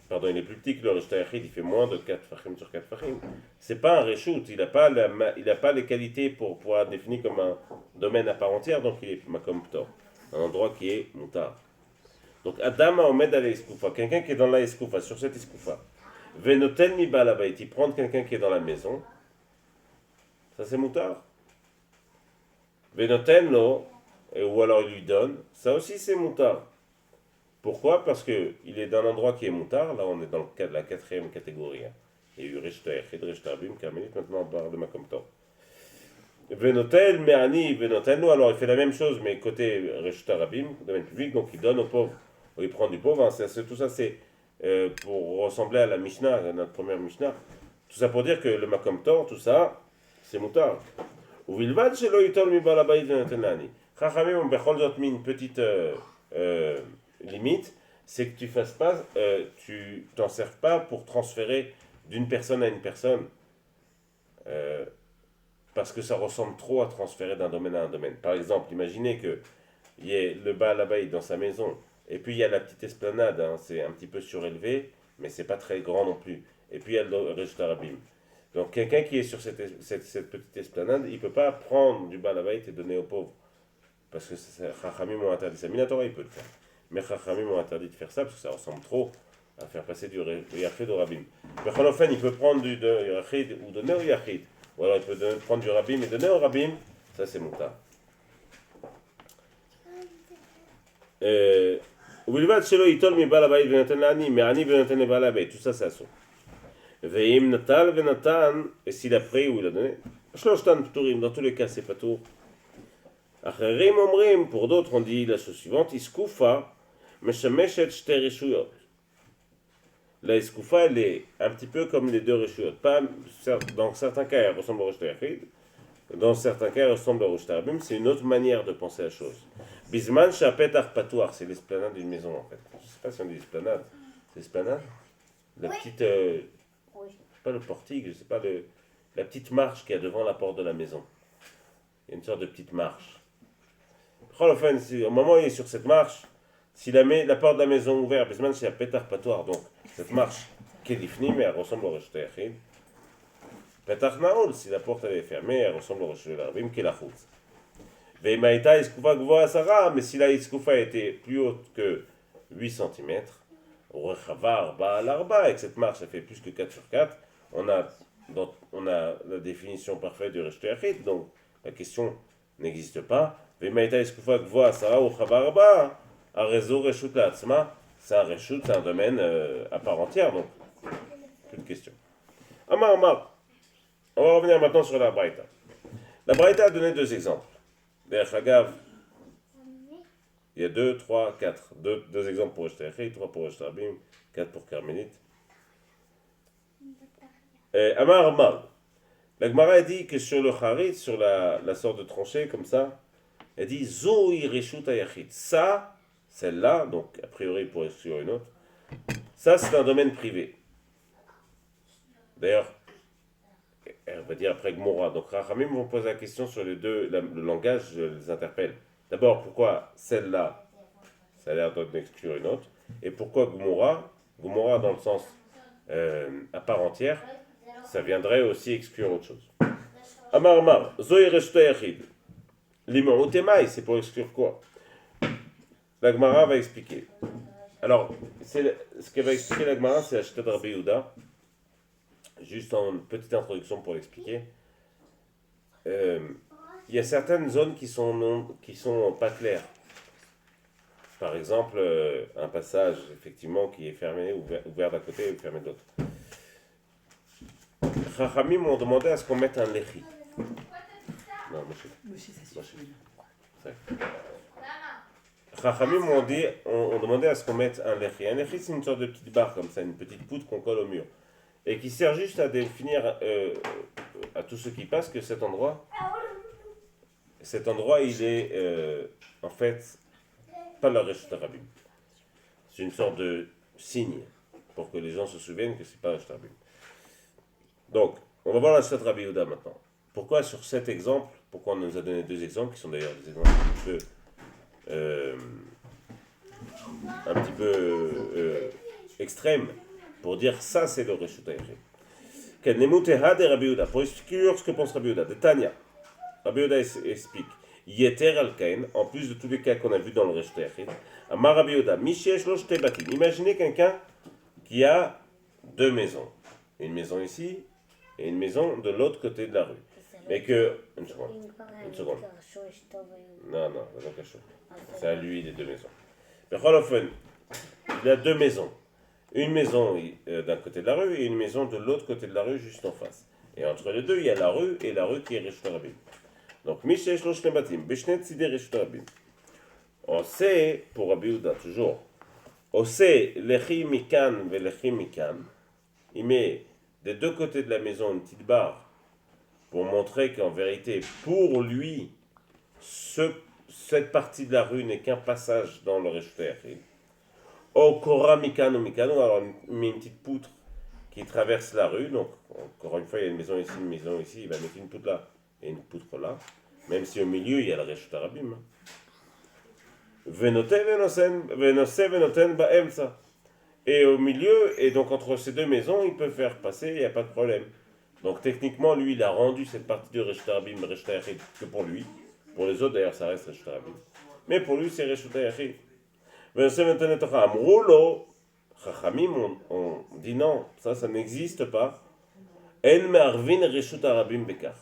Pardon, il est plus petit que le Reshut Hayachid, il fait moins de 4 fachim sur 4 fachim. C'est pas un reshoot, il n'a pas les qualités pour pouvoir être défini comme un domaine à part entière, donc il est makom ptor, un endroit qui est mutar. Donc Adam Aomed al Iskoufa, quelqu'un qui est dans la Iskoufa, sur cette Iskoufa, Venoten mi balabait, il prend quelqu'un qui est dans la maison, ça c'est mutar. Venoten lo, ou alors il lui donne, ça aussi c'est mutar. Pourquoi? Parce qu'il est dans un endroit qui est moutar, là on est dans la 4e catégorie. Il y a eu Reshut Hayachid, Reshut Harabim, Carmélite, maintenant on parle de Makom Tor. Venotel, Me'ani, Venotenu, alors il fait la même chose, mais côté Reshut Harabim, domaine public, donc il donne aux pauvres, ou il prend du pauvre, hein, tout ça c'est pour ressembler à la Mishnah, à notre première Mishnah. Tout ça pour dire que le Makom Tor, tout ça, c'est moutar. Ou Vilvad, Shelo Yitol mi Balabait Venotelani. Chachamim ont bechol zot mis une petite limite, c'est que tu t'en serves pas pour transférer d'une personne à une personne, parce que ça ressemble trop à transférer d'un domaine à un domaine. Par exemple, imaginez que il y ait le Baal dans sa maison, et puis il y a la petite esplanade, hein, c'est un petit peu surélevé, mais c'est pas très grand non plus. Et puis il y a le Reshut Harabim. Donc quelqu'un qui est sur cette petite esplanade, il peut pas prendre du Baal et donner aux pauvres, parce que Chachamim ont interdit ça. Minatora, il peut le faire. Mais Chachamim ont interdit de faire ça parce que ça ressemble trop à faire passer du Yachid au Rabim. Mais Cholofen, il peut prendre du Yachid ou donner au Yachid. Ou alors il peut prendre du Rabim et donner au Rabim. Ça, c'est moutar. ובלבד שלא ייטול מבעל הבית ונותן לעני, מעני ונותן לבעל הבית, tout ça c'est assaut. ואם נטל ונתן, et s'il a pris ou il a donné, שלושתן פטורים, dans tous les cas c'est פטור. אחרים אומרים, pour d'autres on dit la chose suivante, איסקופה משמשת שתי רשויות. La iskoufa, elle est un petit peu comme les deux reshuyot. Dans certains cas, elle ressemble au resh yachid. Dans certains cas, elle ressemble au resh tarabim. C'est une autre manière de penser la chose. Bisman shapetach patoir, c'est l'esplanade d'une maison en fait. Je ne sais pas si on dit esplanade. C'est l'esplanade. La petite, pas le portique, je sais pas la petite marche qu'il y a devant la porte de la maison. Il y a une sorte de petite marche. Enfin, au moment où il est sur cette marche, s'il la porte de la maison ouverte, bisman shapetach patoir, donc cette marche Kedifni, mais elle ressemble au resh yachid. Petach naol, si la porte elle est fermée, elle ressemble au resh tarabim qui est la chutz. Veimaïta iskoufa gvoa asara, mais si la iskoufa était plus haute que 8 cm, rechavar ba'al arba, et que cette marche elle fait plus que 4 sur 4, on a la définition parfaite du resh yachid, donc la question n'existe pas. Veimaïta iskoufa gvoa asara ou chavar arba, a réseau reshut la'atzma. C'est un reshut, c'est un domaine à part entière, donc plus de questions. Amar. On va revenir maintenant sur la Braïta. La Braïta a donné 2 exemples. Derech Hagav, il y a 2, 3, 4. 2 exemples pour resh yachid, 3 pour resh tarabim, 4 pour carmélite. Amar. La Gemara dit que sur le charit, sur la sorte de tranchée comme ça, elle dit Zohi reshut hayachid. Ça, celle-là, donc a priori pour exclure une autre, ça c'est un domaine privé. D'ailleurs, elle va dire après Gmora. Donc Rachamim vont poser la question sur les deux, le langage, je les interpelle. D'abord, pourquoi celle-là, ça a l'air d'exclure une autre, et pourquoi Gmora dans le sens à part entière, ça viendrait aussi exclure autre chose. Amar, Zohi Reshut Yachid. L'imon Temai, c'est pour exclure quoi? La Gemara va expliquer. Alors, ce qu'elle va expliquer la Gemara, c'est la Shita de Rabbi Yehuda. Juste en petite introduction pour l'expliquer. Il y a certaines zones qui sont pas claires. Par exemple, un passage effectivement qui est fermé, ouvert d'un côté ou fermé de l'autre. Chachamim m'ont demandé à ce qu'on mette un lechi. Non, Moshe, ça suffit. Chachamim ont demandé à ce qu'on mette un lechi. Un lechi, c'est une sorte de petite barre comme ça, une petite poutre qu'on colle au mur. Et qui sert juste à définir à tous ceux qui passent que cet endroit, il est en fait pas le resh tarabim. C'est une sorte de signe pour que les gens se souviennent que c'est pas le resh tarabim. Donc, on va voir la Shita de Rabbi Yehuda maintenant. Pourquoi sur cet exemple, pourquoi on nous a donné 2 exemples qui sont d'ailleurs des exemples un petit peu extrêmes pour dire ça c'est le reshut hayachid. Quel nemuteha de Rabbi Yehuda, pour expliquer ce que pense Rabbi Yehuda, de Tanya. Rabbi Yehuda explique Yeter al-kain, en plus de tous les cas qu'on a vus dans le reshut hayachid. Amar Rabbi Yehuda, Mishesh lo shte batim. Imaginez quelqu'un qui a 2 maisons, une maison ici et une maison de l'autre côté de la rue. Mais que une seconde. Non, c'est à lui les 2 maisons. Mais Cholofen, il a 2 maisons. Une maison d'un côté de la rue et une maison de l'autre côté de la rue juste en face. Et entre les deux, il y a la rue et la rue qui est reshut tarabim. Donc, Mishesh lo shne batim, beshne tzidei reshut tarabim. On sait, pour Rabbi Yehuda, toujours, on sait lechi mikan ve lechi mikan. Il met des 2 côtés de la maison une petite barre pour montrer qu'en vérité, pour lui, cette partie de la rue n'est qu'un passage dans le reshut hayachid. Au Kora Mikano, alors il met une petite poutre qui traverse la rue, donc encore une fois il y a une maison ici, il va mettre une poutre là et une poutre là, même si au milieu il y a le reshut tarabim. Et au milieu, et donc entre ces 2 maisons, il peut faire passer, il n'y a pas de problème. Donc techniquement, lui il a rendu cette partie de reshut tarabim, reshut hayachid que pour lui, pour les autres d'ailleurs ça reste reshut tarabim, mais pour lui c'est reshut hayachid. Chachamim on dit non, ça n'existe pas. En marvin reshut tarabim bekach.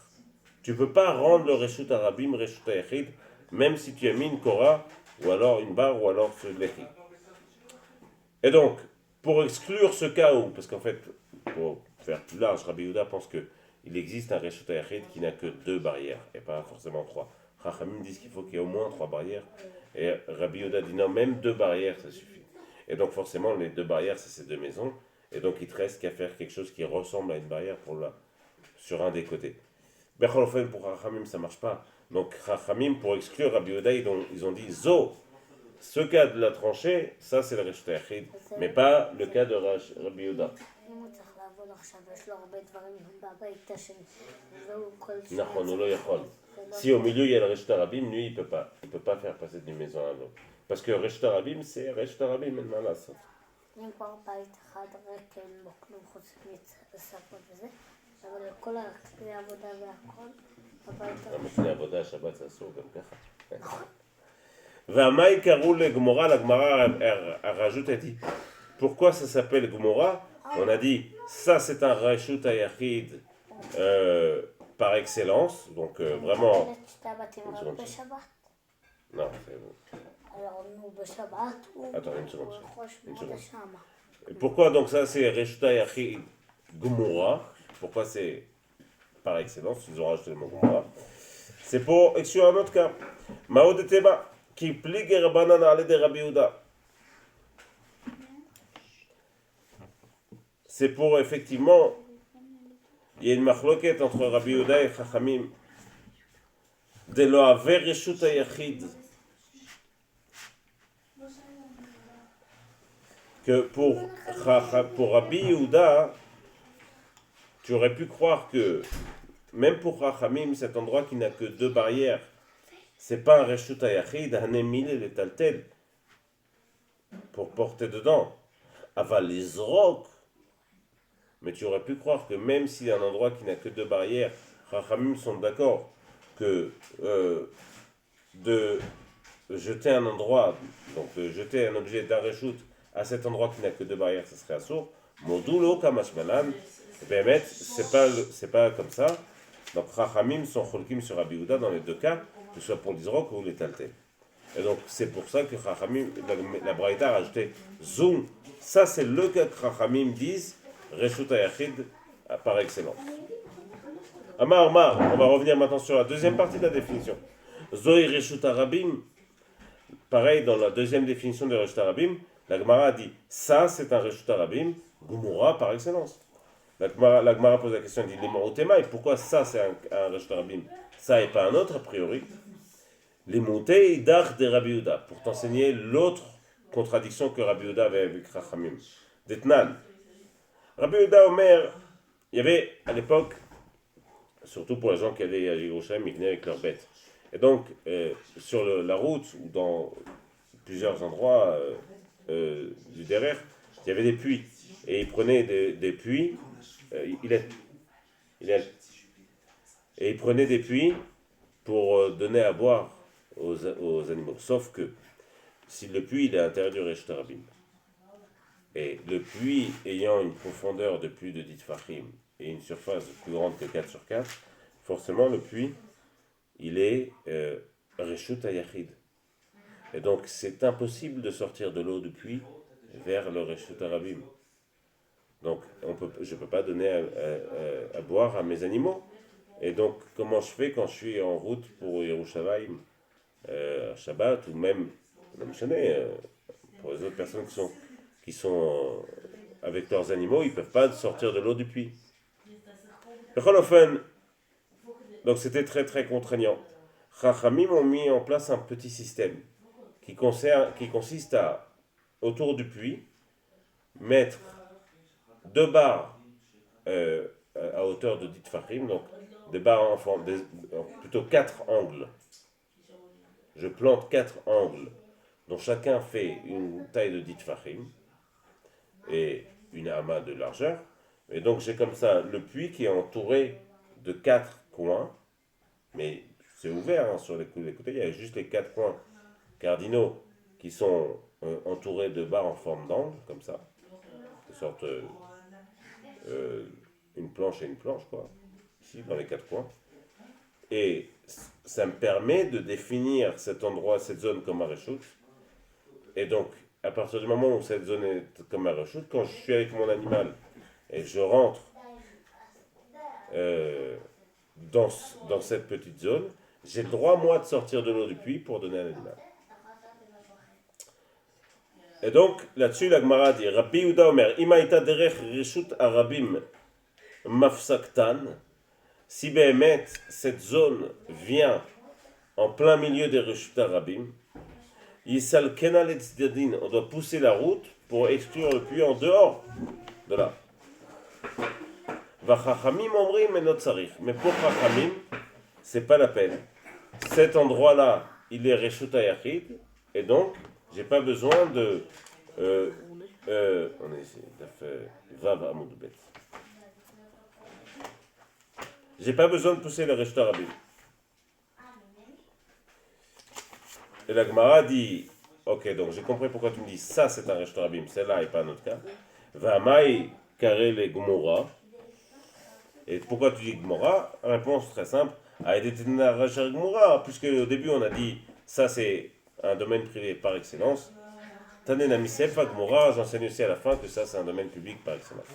Tu peux pas rendre le reshut tarabim reshut hayachid, même si tu as mis une kora ou alors une barre, ou alors ce lechi. Et donc, pour exclure ce cas où, parce qu'en fait, pour faire plus large, Rabbi Yehuda pense qu'il existe un Reshut Hayachid qui n'a que 2 barrières, et pas forcément 3. Chachamim disent qu'il faut qu'il y ait au moins 3 barrières, et Rabbi Yehuda dit non, même 2 barrières, ça suffit. Et donc forcément, les 2 barrières, c'est ces 2 maisons, et donc il te reste qu'à faire quelque chose qui ressemble à une barrière sur un des côtés. Becholofen, pour Chachamim, ça marche pas. Donc Chachamim, pour exclure Rabbi Yehuda, ils ont dit Zo, ce cas de la tranchée, ça c'est le Reshut Hayachid, mais pas le cas de Rabbi Yehuda. אם הוא צריך לעבוד עכשיו, יש לו הרבה דברים בבית השני, והוא כל נכון, הוא לא יכול. Si au milieu il y a le Reshut Harabim, lui il peut pas faire passer d'une maison à l'autre. Parce que Reshut Harabim, c'est Reshut Harabim, אין מה לעשות. אם כבר בית אחד ריק, אין בו כלום חוץ מצפות וזה, אבל כל הכלי העבודה והכל, בבית כלי עבודה, השבת זה אסור גם ככה. והמאי קראו לגמורה, לגמרא הרשות a dit, pourquoi ça s'appelle Gomorra? On a dit, ça c'est un Reshut Hayachid par excellence, donc vraiment... שתי הבתים רק בשבת. Non, c'est bon. alors nous בשבת הוא יכול שמות שמה. Et pourquoi donc ça c'est Reshut Hayachid Gomorra? Pourquoi c'est par excellence? Ils ont rajouté le mot Gomorra. C'est pour exclure un autre cas. Mao de Tema, qui pligue Rabbanan ale de Rabbi Yehuda. C'est pour effectivement, il y a une machloket entre Rabbi Yehuda et Chachamim. De lo haver Reshut Hayachid. Que pour Rabbi Yehuda, tu aurais pu croire que, même pour Chachamim, cet endroit qui n'a que 2 barrières, c'est pas un Reshut Hayachid, un Emile et le Taltel, pour porter dedans. Aval les rocs. Mais tu aurais pu croire que même s'il y a un endroit qui n'a que 2 barrières, Chachamim sont d'accord que de jeter un endroit, donc de jeter un objet d'un Reshut à cet endroit qui n'a que 2 barrières, ce serait assourd. Modulo kamashmalan, Bémet, c'est pas comme ça. Donc Chachamim sont cholkim sur Rabbi Yehuda dans les 2 cas, que ce soit pour l'Isroc ou les Taltel. Et donc c'est pour ça que Chachamim, la Braïta a rajouté Zoom. Ça c'est le cas que Chachamim disent Reshut Hayachid par excellence. Amar, on va revenir maintenant sur la deuxième partie de la définition. Zoï Reshut Harabim, pareil dans la deuxième définition de Reshut Harabim, la Gemara a dit ça c'est un Reshut Harabim, Gomorra par excellence. La Gemara pose la question, elle dit les et pourquoi ça c'est un Reshut Harabim, ça et pas un autre a priori. Les montées d'Ach de Rabbi Yehuda, pour t'enseigner l'autre contradiction que Rabbi Yehuda avait avec Chachamim. D'Etnan. Rabbi Yehuda Omer, il y avait à l'époque, surtout pour les gens qui allaient à Jérusalem, ils venaient avec leurs bêtes. Et donc, sur la route, ou dans plusieurs endroits du derrière, il y avait des puits. Et ils prenaient des puits, et ils prenaient des puits pour donner à boire aux animaux. Sauf que, si le puits il est à l'intérieur du Reshut Harabim, et le puits ayant une profondeur de plus de 10 tfachim et une surface plus grande que 4 sur 4, forcément le puits, il est Reshut Hayachid. Et donc c'est impossible de sortir de l'eau du puits vers le Reshut Harabim. Donc je ne peux pas donner à boire à mes animaux. Et donc comment je fais quand je suis en route pour Yerushalayim, Shabbat, ou même, pour les autres personnes qui sont avec leurs animaux, ils ne peuvent pas sortir de l'eau du puits. Donc c'était très très contraignant. Chachamim ont mis en place un petit système qui consiste à, autour du puits, mettre 2 barres à hauteur de 10 tfachim, donc des barres en forme, plutôt 4 angles. Je plante 4 angles dont chacun fait une taille de 10 tfachim et une amas de largeur. Et donc j'ai comme ça le puits qui est entouré de 4 coins, mais c'est ouvert hein, sur les côtés, il y a juste les 4 coins cardinaux qui sont entourés de barres en forme d'angle, comme ça, de sorte une planche et une planche, quoi, ici dans les 4 coins. Et ça me permet de définir cet endroit, cette zone comme un reshoot. Et donc, à partir du moment où cette zone est comme un reshoot, quand je suis avec mon animal et je rentre euh, dans cette petite zone, j'ai le droit, moi, de sortir de l'eau du puits pour donner à l'animal. Et donc, là-dessus, la Gemara dit Rabbi Yehuda Omer, Imaïta derech reshut arabim mafsaktan, si Behemet, cette zone vient en plein milieu des reshut arabim, Yisal kenal et tzedadin, on doit pousser la route pour exclure le puits en dehors de là. Vachachamim omrim enot tzarich, mais pour Chachamim, c'est pas la peine. Cet endroit-là, il est reshut hayachid, et donc, j'ai pas besoin de. On est ici, Vav Amoud Bet. J'ai pas besoin de pousser le reshut arabim. Et la Gemara dit, ok, donc j'ai compris pourquoi tu me dis ça c'est un reshut arabim, celle-là et pas un autre cas. Vamai kare le Gomorra. Et pourquoi tu dis Gomorra? Réponse très simple. A été Gomorra, puisque au début on a dit ça c'est un domaine privé par excellence. Tanen Amisefa Gomorra, j'enseigne aussi à la fin que ça c'est un domaine public par excellence.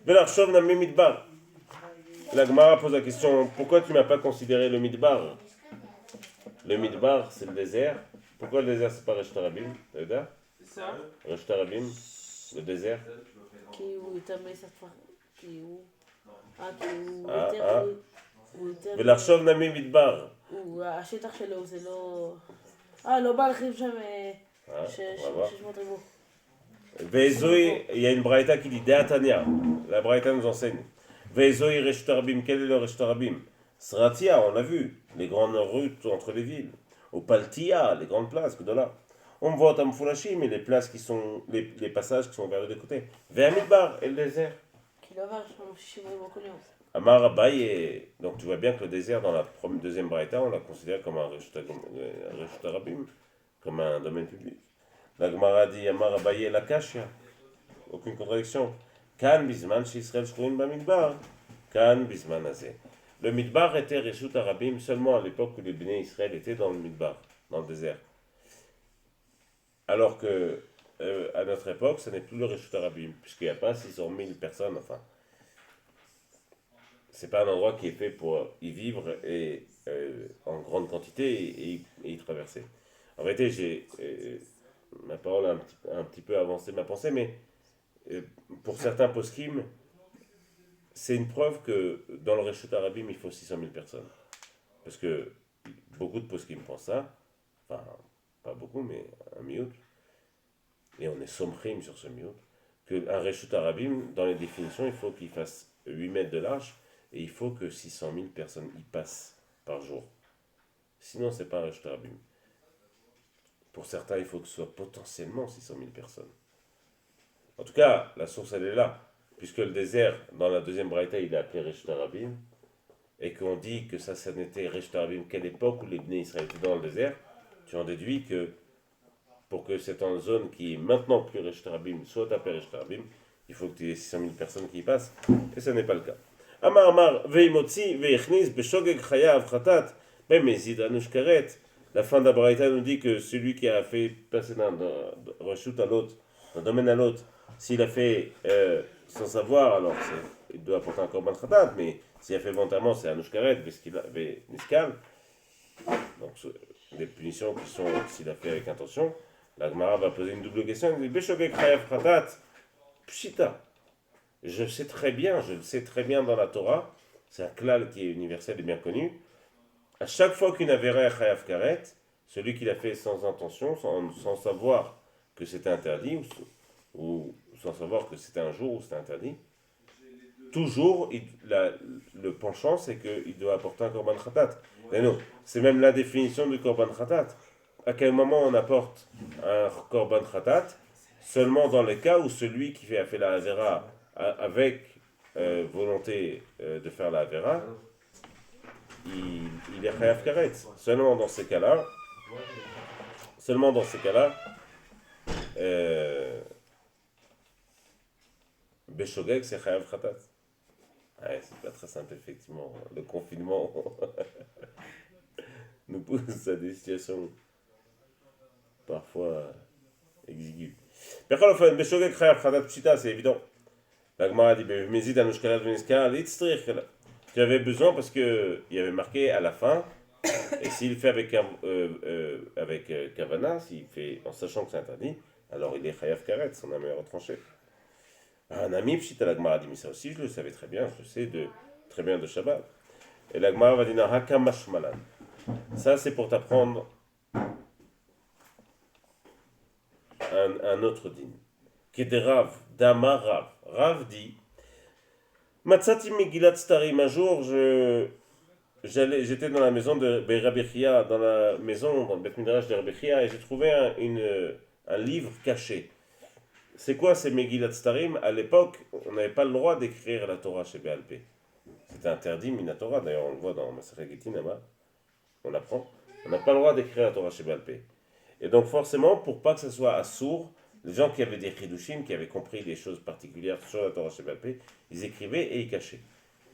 Belarchov Nami Midbar. La Gemara pose la question, pourquoi tu m'as pas considéré le Midbar? Le Midbar, c'est le désert. Pourquoi le désert, c'est pas Reshut Arabim? Reshut Arabim, le désert. Qui est où il mis cette fois? Qui est où? Ah, qui est où? ולחשוב נמי מדבר. השטח שלו זה לא... לא בא לכם שם 600 ריבוע. Vezoï, il y a une braïta qui dit Deatania. La braïta nous enseigne. Vezoï Reshut Arabim, quel est le Reshut Arabim? Sratia, on l'a vu, les grandes routes entre les villes. Au Paltia, les grandes places, que de là. On voit Tamfoulashi, mais les places qui sont, les passages qui sont vers les deux côtés. Vers Midbar et le désert. Qui là-bas, je suis vraiment connu. Amar Abaye, donc tu vois bien que le désert dans la deuxième braïta, on l'a considéré comme un Reshut Arabim, comme un domaine public. La Gemara dit Amar Abaye la Kashia, aucune contradiction. Kan bisman Israël shkouin ba Midbar, kan bisman azeh. Le Midbar était Reshut Arabim seulement à l'époque où les Béné Israël étaient dans le Midbar, dans le désert. Alors que à notre époque, ce n'est plus le Reshut Arabim, puisqu'il n'y a pas 600 000 personnes, enfin. C'est pas un endroit qui est fait pour y vivre et en grande quantité et y traverser. En vérité, ma parole a un petit peu avancé ma pensée, mais pour certains poskim, c'est une preuve que dans le Reshut Arabim, il faut 600 000 personnes. Parce que beaucoup de poskim pensent ça, enfin, pas beaucoup, mais un miout, et on est somrim sur ce miout, qu'un Reshut Arabim, dans les définitions, il faut qu'il fasse 8 mètres de large, et il faut que 600 000 personnes y passent par jour. Sinon, c'est pas un Reshut Arabim. Pour certains, il faut que ce soit potentiellement 600 000 personnes. En tout cas, la source, elle est là. Puisque le désert, dans la deuxième braïta, il est appelé Reshut Arabim, et qu'on dit que ça n'était Reshut Arabim qu'à l'époque où les Bnei Israël étaient dans le désert, tu en déduis que pour que cette zone qui est maintenant plus Reshut Arabim soit appelée Reshut Arabim, il faut que tu aies 600 000 personnes qui y passent, et ce n'est pas le cas. Amar, veimotzi, veichnis, beshogeg chayav, chatat, bemezid, anush karet. La fin de la braïta nous dit que celui qui a fait passer d'un reshut à l'autre, d'un domaine à l'autre, s'il a fait sans savoir, alors il doit apporter un korban khatat, mais s'il a fait volontairement, c'est anush karet, niskal. Donc des punitions qui sont s'il a fait avec intention. La Gemara va poser une double question. Elle dit beshogeg chayav, chatat, pshita. Je le sais très bien dans la Torah, c'est un klal qui est universel et bien connu. À chaque fois qu'une avéra est chayav karet, celui qui l'a fait sans intention, sans savoir que c'était interdit, ou sans savoir que c'était un jour où c'était interdit, toujours, le penchant, c'est qu'il doit apporter un korban khatat. Et non, c'est même la définition du korban khatat. À quel moment on apporte un korban khatat? Seulement dans le cas où celui qui a fait la avéra avec volonté de faire la avéra, il est chayav karet. Seulement dans ces cas-là, Beshogeg, c'est chayav khatat. Ouais, c'est pas très simple, effectivement. Le confinement. nous pousse à des situations parfois exiguës. בכל אופן, בשוגג חייב חטאת פשיטה, c'est évident. La Gemara dit, במזיד הנושקלת ונזכר, להצטריך. Tu avais besoin parce qu'il y avait marqué à la fin, et s'il fait avec Kavana, s'il fait en sachant que c'est interdit, alors il est chayav karet, son ami retranché. Un ami, pshita, la Gemara dit, mais ça aussi je le savais très bien, je le sais très bien de Shabbat. Et la Gemara va dire, hakamash malan. Ça c'est pour t'apprendre un autre din. Qui est de Rav, Dama Rav. Rav dit, Matsati Megillat Starim, un jour j'étais dans la maison de Rabbi Chia, dans le Beth Midrash de Rabbi Chia, et j'ai trouvé un livre caché. C'est quoi ces Megillat Starim? À l'époque, on n'avait pas le droit d'écrire la Torah chez Béal Pé. C'était interdit, Minatora, d'ailleurs on le voit dans Masachet Gittin, on apprend. On n'a pas le droit d'écrire la Torah chez Béal Pé. Et donc forcément, pour pas que ça soit assourd, les gens qui avaient des chidushim, qui avaient compris des choses particulières sur la Torah chez Béal Pé, ils écrivaient et ils cachaient.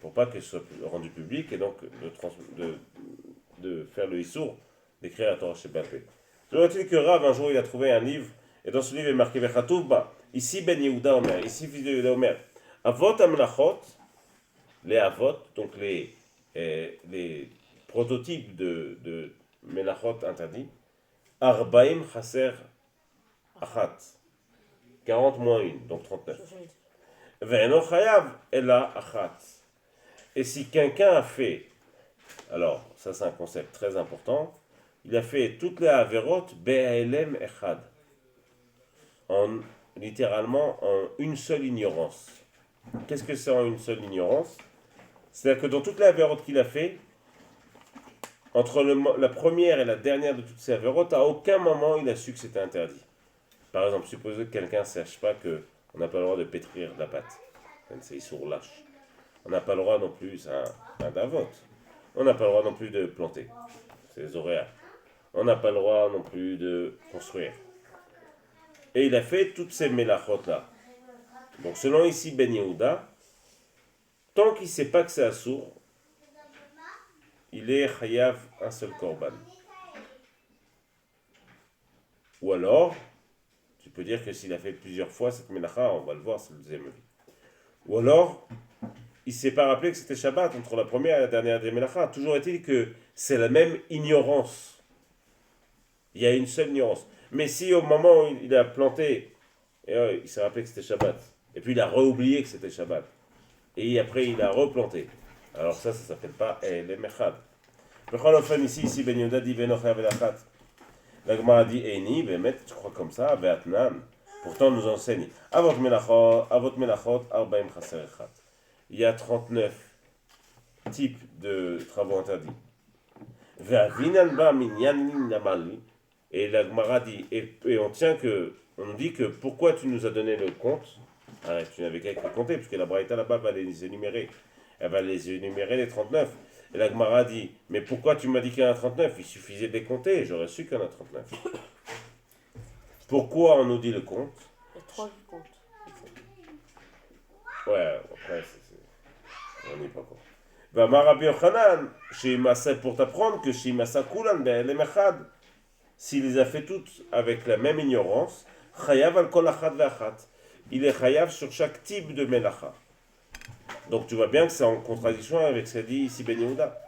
Pour pas que ce soit rendu public et donc de faire le issour d'écrire la Torah chez Béal Pé. Toujours est-il que Rav, un jour, il a trouvé un livre, et dans ce livre, il est marqué Vechatouba, ici Ben Yehuda Omer, ici fils de Yehuda Omer, Avot Amlachot, les Avot, donc les prototypes de Melachot interdits, Arbaim Chaser Achat, 40 moins 1, donc 39. Ve'eno Chayav Ela Achat. Et si quelqu'un a fait, alors ça c'est un concept très important, il a fait toutes les Averot Be'elem Echad, littéralement en une seule ignorance. Qu'est-ce que c'est en une seule ignorance? C'est-à-dire que dans toutes les Averot qu'il a fait, entre la première et la dernière de toutes ces Averot, à aucun moment il a su que c'était interdit. Par exemple, supposez que quelqu'un ne sache pas qu'on n'a pas le droit de pétrir la pâte. C'est sourd lâche. On n'a pas le droit non plus, c'est un davot. On n'a pas le droit non plus de planter. C'est les horaires. On n'a pas le droit non plus de construire. Et il a fait toutes ces mélachot là. Donc selon ici Ben Yehuda, tant qu'il ne sait pas que c'est assourd, il est chayav un seul korban. Ou alors, tu peux dire que s'il a fait plusieurs fois cette mélacha, on va le voir, c'est le deuxième avis. Ou alors, il ne s'est pas rappelé que c'était Shabbat entre la première et la dernière des mélacha. Toujours est-il que c'est la même ignorance. Il y a une seule ignorance. Mais si au moment où il a planté, il s'est rappelé que c'était Shabbat, et puis il a re-oublié que c'était Shabbat, et après il a replanté, alors ça s'appelle pas les mechad. Ici, Ben Yehuda dit Venochav Elachat. La Gemara dit Eini, Bemet, tu crois comme ça, Beatnan. Pourtant, on nous enseigne Avot Melachot, Arbaim Chaser Echat. Il y a 39 types de travaux interdits. Ve'avinan ba minyan namali. Et la Gemara dit, et on nous dit que pourquoi tu nous as donné le compte? Tu n'avais qu'à le compter, puisque la Braïta là-bas va les énumérer. Elle va les énumérer les 39. Et la Gemara dit, mais pourquoi tu m'as dit qu'il y en a 39? Il suffisait de les compter, j'aurais su qu'il y en a 39. Pourquoi on nous dit le compte? Il y a 3 qui comptent. Ouais, après, on n'est pas con. Va Rabbi Yochanan, pour t'apprendre que Shimasa Kulan Be'elem Echad, s'il les a fait toutes avec la même ignorance, Chayav al kol achad ve'achat. Il est chayav sur chaque type de melacha. Donc tu vois bien que c'est en contradiction avec ce qu'a dit ici Ben Yehuda.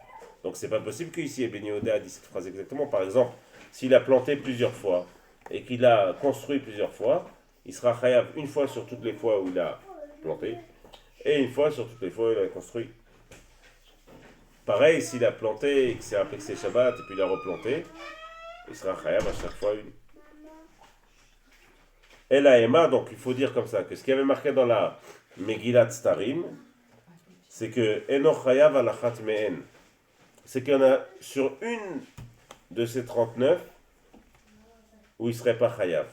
Donc c'est pas possible qu'ici Ben Yehuda a dit cette phrase exactement. Par exemple, s'il a planté plusieurs fois et qu'il a construit plusieurs fois, il sera chayav une fois sur toutes les fois où il a planté et une fois sur toutes les fois où il a construit. Pareil, s'il a planté et qu'il s'est rappelé que c'est Shabbat et puis il a replanté, il sera chayav à chaque fois une. Et la Emma, donc il faut dire comme ça, que ce qui avait marqué dans la Megillat Starim, c'est que Eno chayav alachat me'en. C'est qu'il y en a sur une de ces 39 où il ne serait pas chayav.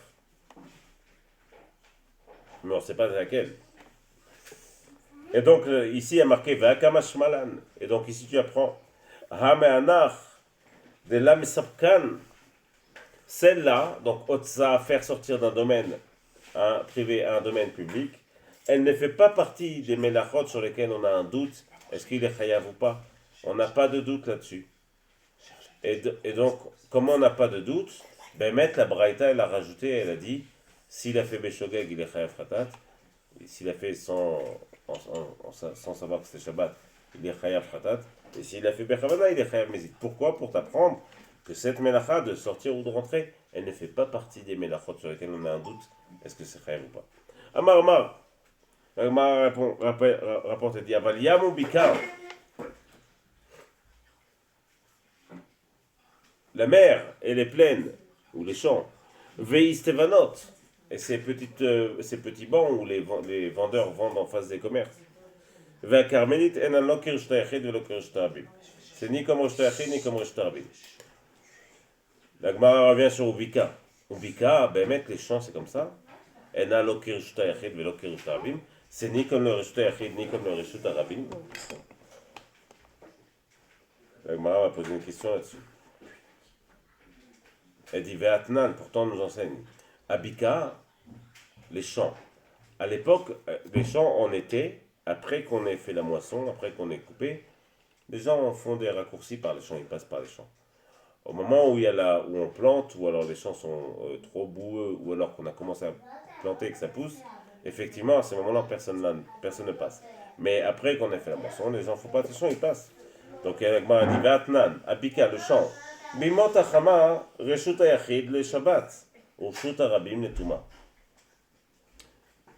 Mais on ne sait pas laquelle. Et donc ici il y a marqué Ve'akamash malan. Et donc ici tu apprends Ha de la mesapkan. Celle-là, donc Otsa, faire sortir d'un domaine privé à un domaine public, elle ne fait pas partie des melachot sur lesquels on a un doute, est-ce qu'il est chayav ou pas? On n'a pas de doute là-dessus. Et donc, comme on n'a pas de doute, ben, mettre la Braïta, elle a rajouté, elle a dit, s'il a fait Beshogeg, il est Chayav Khatat. S'il a fait sans savoir que c'était Shabbat, il est Chayav Khatat. Et s'il a fait Bechavana, il est Chayav Mezid. Pourquoi? Pour t'apprendre que cette Melacha de sortir ou de rentrer, elle ne fait pas partie des Melachot sur lesquelles on a un doute, est-ce que c'est Chayav ou pas. Amar, rapporte et dit, Aval Yamu Bikar. La mer, elle est pleine, ou les champs. Veistevanot, et ces petits bancs où les vendeurs vendent en face des commerces. Ve'akarmelit en an lokir shtayachid ve'lokir shtarabim. C'est ni comme Rosh ni comme Rosh Tarabim. La Gemara revient sur Ubika. Ubika, ben mettre les champs, c'est comme ça. En an lokir shtayachid ve'lokir shtarabim. C'est ni comme le Rosh Tarabim, ni comme le Rosh Tarabim. La Gemara va poser une question là-dessus. Elle dit Ve'atnan, pourtant on nous enseigne. Abika, les champs. À l'époque, les champs en été, après qu'on ait fait la moisson, après qu'on ait coupé, les gens font des raccourcis par les champs, ils passent par les champs. Au moment où, où on plante, ou alors les champs sont trop boueux, ou alors qu'on a commencé à planter et que ça pousse, effectivement, à ce moment-là, personne ne passe. Mais après qu'on ait fait la moisson, les gens ne font pas attention, ils passent. Donc, il y a dit Ve'atnan, Abika, le champ. Bimot achama, reshut hayachid le Shabbat, ou reshut harabim le Touma.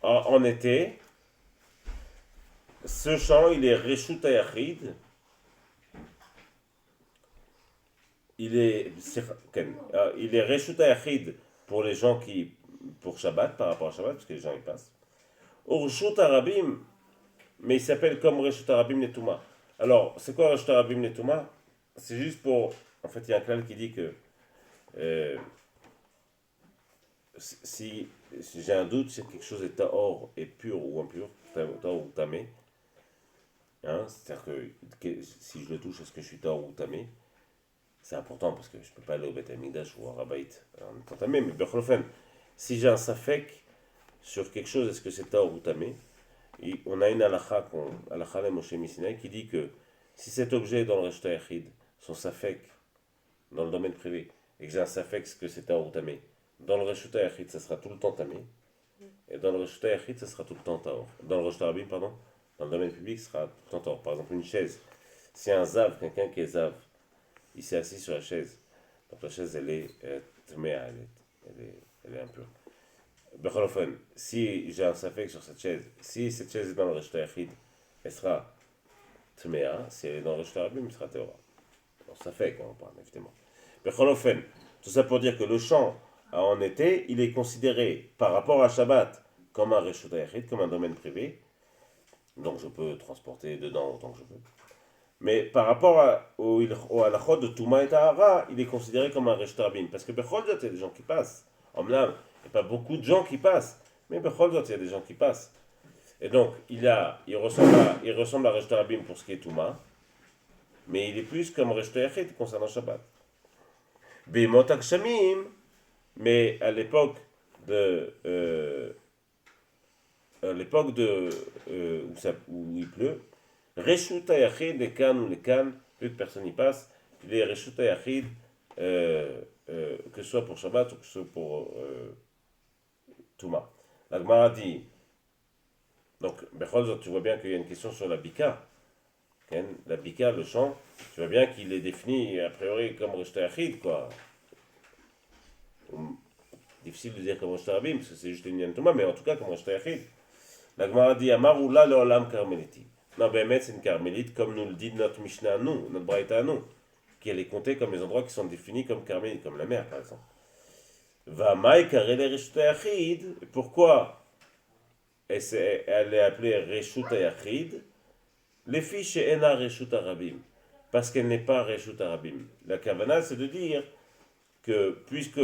En été, ce champ, il est reshut hayachid. Il est reshut hayachid pour les gens pour Shabbat, par rapport à Shabbat, parce que les gens y passent. Ou reshut harabim, mais il s'appelle comme reshut harabim le Touma. Alors, c'est quoi reshut harabim le Touma? C'est juste pour... En fait, il y a un klal qui dit que si j'ai un doute si quelque chose est tahor, est pur ou impur, tahor ou tamé, hein, c'est-à-dire que si je le touche, est-ce que je suis tahor ou tamé? C'est important parce que je ne peux pas aller au Beth Amikdash ou au Rabaït en étant tamé, mais Bechlofen, si j'ai un safek sur quelque chose, est-ce que c'est tahor ou tamé? On a une halakha, halakha de Moshe Missinai, qui dit que si cet objet est dans le Reshut Hayachid, son safek, dans le domaine privé, et que j'ai un safek que c'est tahor ou tamé, dans le Reshut Hayachid, ça sera tout le temps tamé, et dans le Reshut Hayachid, ça sera tout le temps tahor. Dans le Rosh Tarabim, pardon, dans le domaine public, ça sera tout le temps tahor. Par exemple, une chaise, si un zav, quelqu'un qui est zav, il s'est assis sur la chaise, donc la chaise, elle est tméa, elle est impure. Becholofen, si j'ai un safek sur cette chaise, si cette chaise est dans le Reshut Hayachid, elle sera tméa, si elle est dans le Rosh Tarabim, elle sera tahora. Alors, safek, on parle, évidemment. Becholofen, tout ça pour dire que le champ en été, il est considéré par rapport à Shabbat comme un Reshut Hayachid, comme un domaine privé. Donc je peux transporter dedans autant que je veux. Mais par rapport au halachot de Touma et Tahara, il est considéré comme un Reshut Harabim. Parce que Bechol Zot, il y a des gens qui passent. En Mlam, il n'y a pas beaucoup de gens qui passent. Mais Bechol Zot, il y a des gens qui passent. Et donc, il ressemble à Reshut Harabim pour ce qui est Touma. Mais il est plus comme Reshut Hayachid concernant Shabbat. Bimot Akshamim, mais à l'époque où il pleut, Reshut Hayachid, les cannes ou les cannes, plus que personne n'y passe, il est Reshut Hayachid, que ce soit pour Shabbat ou que ce soit pour Touma. La Gemara dit, donc, Bechol Zot, tu vois bien qu'il y a une question sur la Bika. La Bika, le chant, tu vois bien qu'il est défini a priori comme Reshut Hayachid, quoi. Difficile de dire comme Rosh Tarabim, parce que c'est juste une Yan Touma, mais en tout cas comme Reshut Hayachid. La Gemara dit Amaroula le Olam Karmeliti. Non, ben c'est une Carmélite, comme nous le dit notre Mishnah à nous, notre Braïta à nous, qui elle est comptée comme les endroits qui sont définis comme Carmélite, comme la mer par exemple. Vamaï Karele Reshut Hayachid. Pourquoi elle est appelée Reshut Hayachid? Les filles chez Ena Reshut Harabim. Parce qu'elle n'est pas Reshut Harabim. La Kavana, c'est de dire que puisque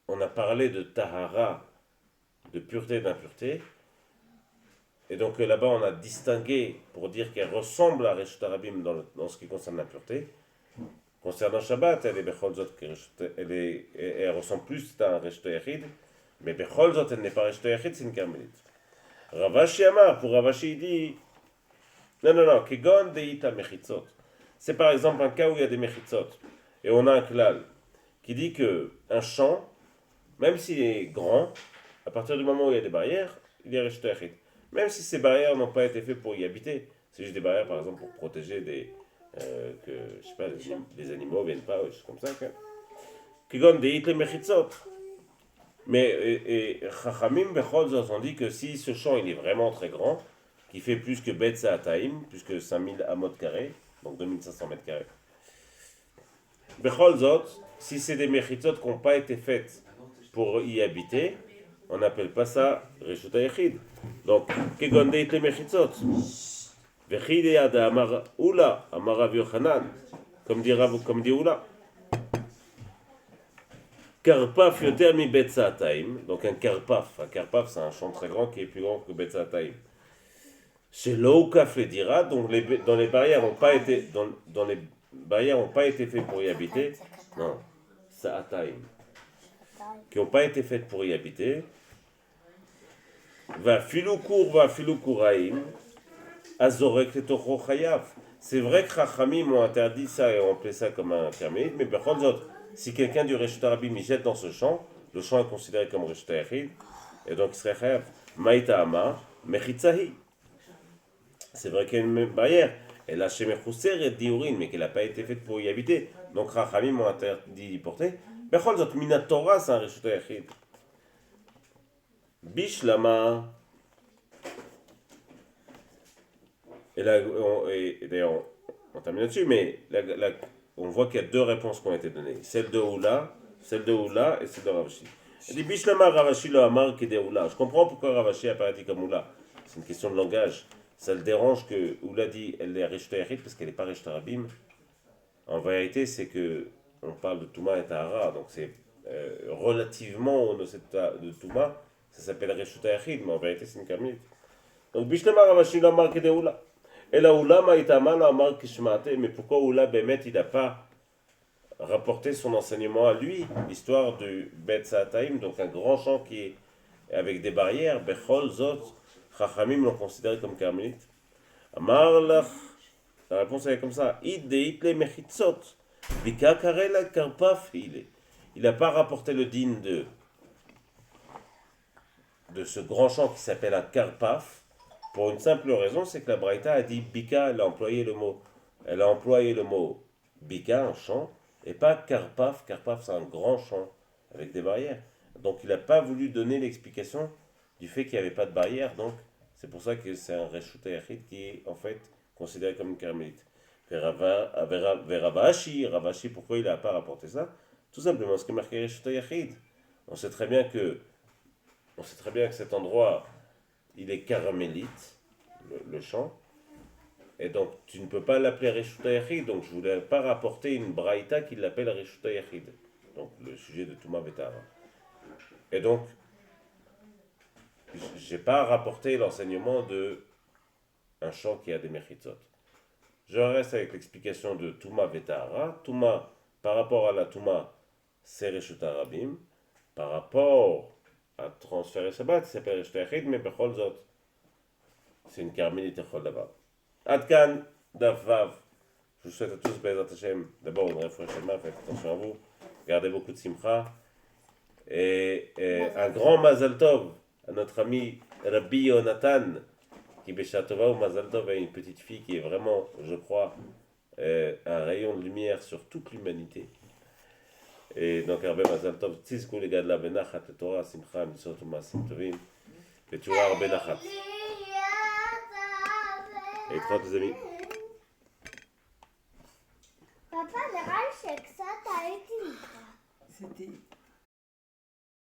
on a parlé de Tahara, de pureté et d'impureté, et donc là-bas on a distingué pour dire qu'elle ressemble à Reshut Harabim dans ce qui concerne l'impureté. Concernant Shabbat, elle est Bechol Zot, elle ressemble plus à un Reshut Hayachid, mais Bechol Zot, elle n'est pas Reshut Hayachid, c'est une Carmélite. Ravashi Amar, pour Ravashi, il dit non, Kegon Deita Mechitzot. C'est par exemple un cas où il y a des mechitzot. Et on a un klal qui dit qu'un champ, même s'il est grand, à partir du moment où il y a des barrières, il est rejeté achid. Même si ces barrières n'ont pas été faites pour y habiter, c'est juste des barrières par exemple pour protéger que je sais pas, les animaux ne viennent pas, ou des choses comme ça. Kigon deit le mechitzot. Mais et Chachamim Bechol Zot, on dit que si ce champ il est vraiment très grand, qui fait plus que Bet Saataim, plus que 5000 amot carrés, donc 2500 mètres carrés. Bechol Zot, si c'est des mechitzot qui n'ont pas été faites pour y habiter, on n'appelle pas ça Reshut HaYachid. Donc, Kegon deit le mechitzot. Vechid Yada Amar Ula, Amar Rav Yochanan, comme dit Ula. Karpaf yoter mi Bet Saataim, donc un karpaf c'est un champ très grand qui est plus grand que Bet Saataim. Chez l'Oukaf le dira, donc dans les barrières n'ont pas été dans les barrières n'ont pas été faites pour y habiter. Non, Saataim, qui n'ont pas été faites pour y habiter. Va filoukuraim, azorek le tocho chayav. C'est vrai que Chachamim ont interdit ça et ont appelé ça comme un termite, mais par contre, si quelqu'un du Reshut Harabim il jette dans ce champ, le champ est considéré comme Reshut HaYachid, et donc il serait chayav. Maïta Amar, mechitzahi. C'est vrai qu'il y a une barrière. Et la Shemechousser et Diourin, mais qu'elle n'a pas été faite pour y habiter. Donc Chachamim ont interdit d'y porter. Bechol Zot, Minat Torah, c'est un Reshut HaYachid. Bishlama. Et là, et d'ailleurs, on termine là-dessus, mais on voit qu'il y a deux réponses qui ont été données. Celle de Oula et celle de Ravashi. Elle dit Bishlama Ravashi le Amar qui est Oula. Je comprends pourquoi Ravashi a parlé comme Oula. C'est une question de langage. Ça le dérange que Oula dit elle est Reshut HaYachid parce qu'elle n'est pas Reshut Harabim. En vérité, c'est que on parle de Touma et Tahara, donc c'est relativement au de Touma, ça s'appelle Reshut HaYachid, mais en vérité c'est une karmite. Donc Bishlama Ravashi le Amar qui est Oula. Et là, Oula Maïtama le Amar Kishmate, mais pourquoi Oula Bémet il n'a pas rapporté son enseignement à lui, l'histoire du Bet Saataim, donc un grand champ qui est avec des barrières, Bechol Zot. Chachamim l'ont considéré comme carmélite. Amar lach, la réponse est comme ça. Id deit le mechitzot. Bika karela karpaf il n'a pas rapporté le din de ce grand champ qui s'appelle un karpaf pour une simple raison, c'est que la Braïta a dit Bika, elle a employé le mot Bika, un champ, et pas karpaf. Karpaf c'est un grand champ avec des barrières. Donc il n'a pas voulu donner l'explication du fait qu'il n'y avait pas de barrière, donc c'est pour ça que c'est un Reshut HaYachid qui est en fait considéré comme une carmélite. Ravashi, pourquoi il n'a pas rapporté ça? Tout simplement parce que marqué Reshut HaYachid. On sait très bien que cet endroit, il est carmélite, le champ, et donc tu ne peux pas l'appeler Reshut HaYachid, donc je ne voulais pas rapporter une braïta qui l'appelle Reshut HaYachid, donc le sujet de Touma Betara. Et donc, j'ai pas rapporté l'enseignement de un champ qui a des mechitzot. Je reste avec l'explication de Touma Vetahara. Touma, par rapport à la Touma, c'est Reshut Harabim. Par rapport à transférer Shabbat, ça s'appelle Reshut HaYachid, mais Bechol Zot, c'est une carmélite Echol Davar. Adkan, Daf Vav. Je vous souhaite à tous, Bezat Hashem, d'abord une réfouachéma, faites attention à vous, gardez beaucoup de simcha, et un grand Mazal Tov à notre ami Rabbi Yonatan, qui Beshatova ou Mazal Tov a une petite fille qui est vraiment, je crois, un rayon de lumière sur toute l'humanité. Et donc, Rabbi Mazal Tov, Tzizkou les gars de la Benachat, le Torah, Simcha, Mitzvot, Maasim Tovim, et tu vois Benachat. Et trois, tes amis. Papa, נראה לי שקצת הייתי איתך. C'était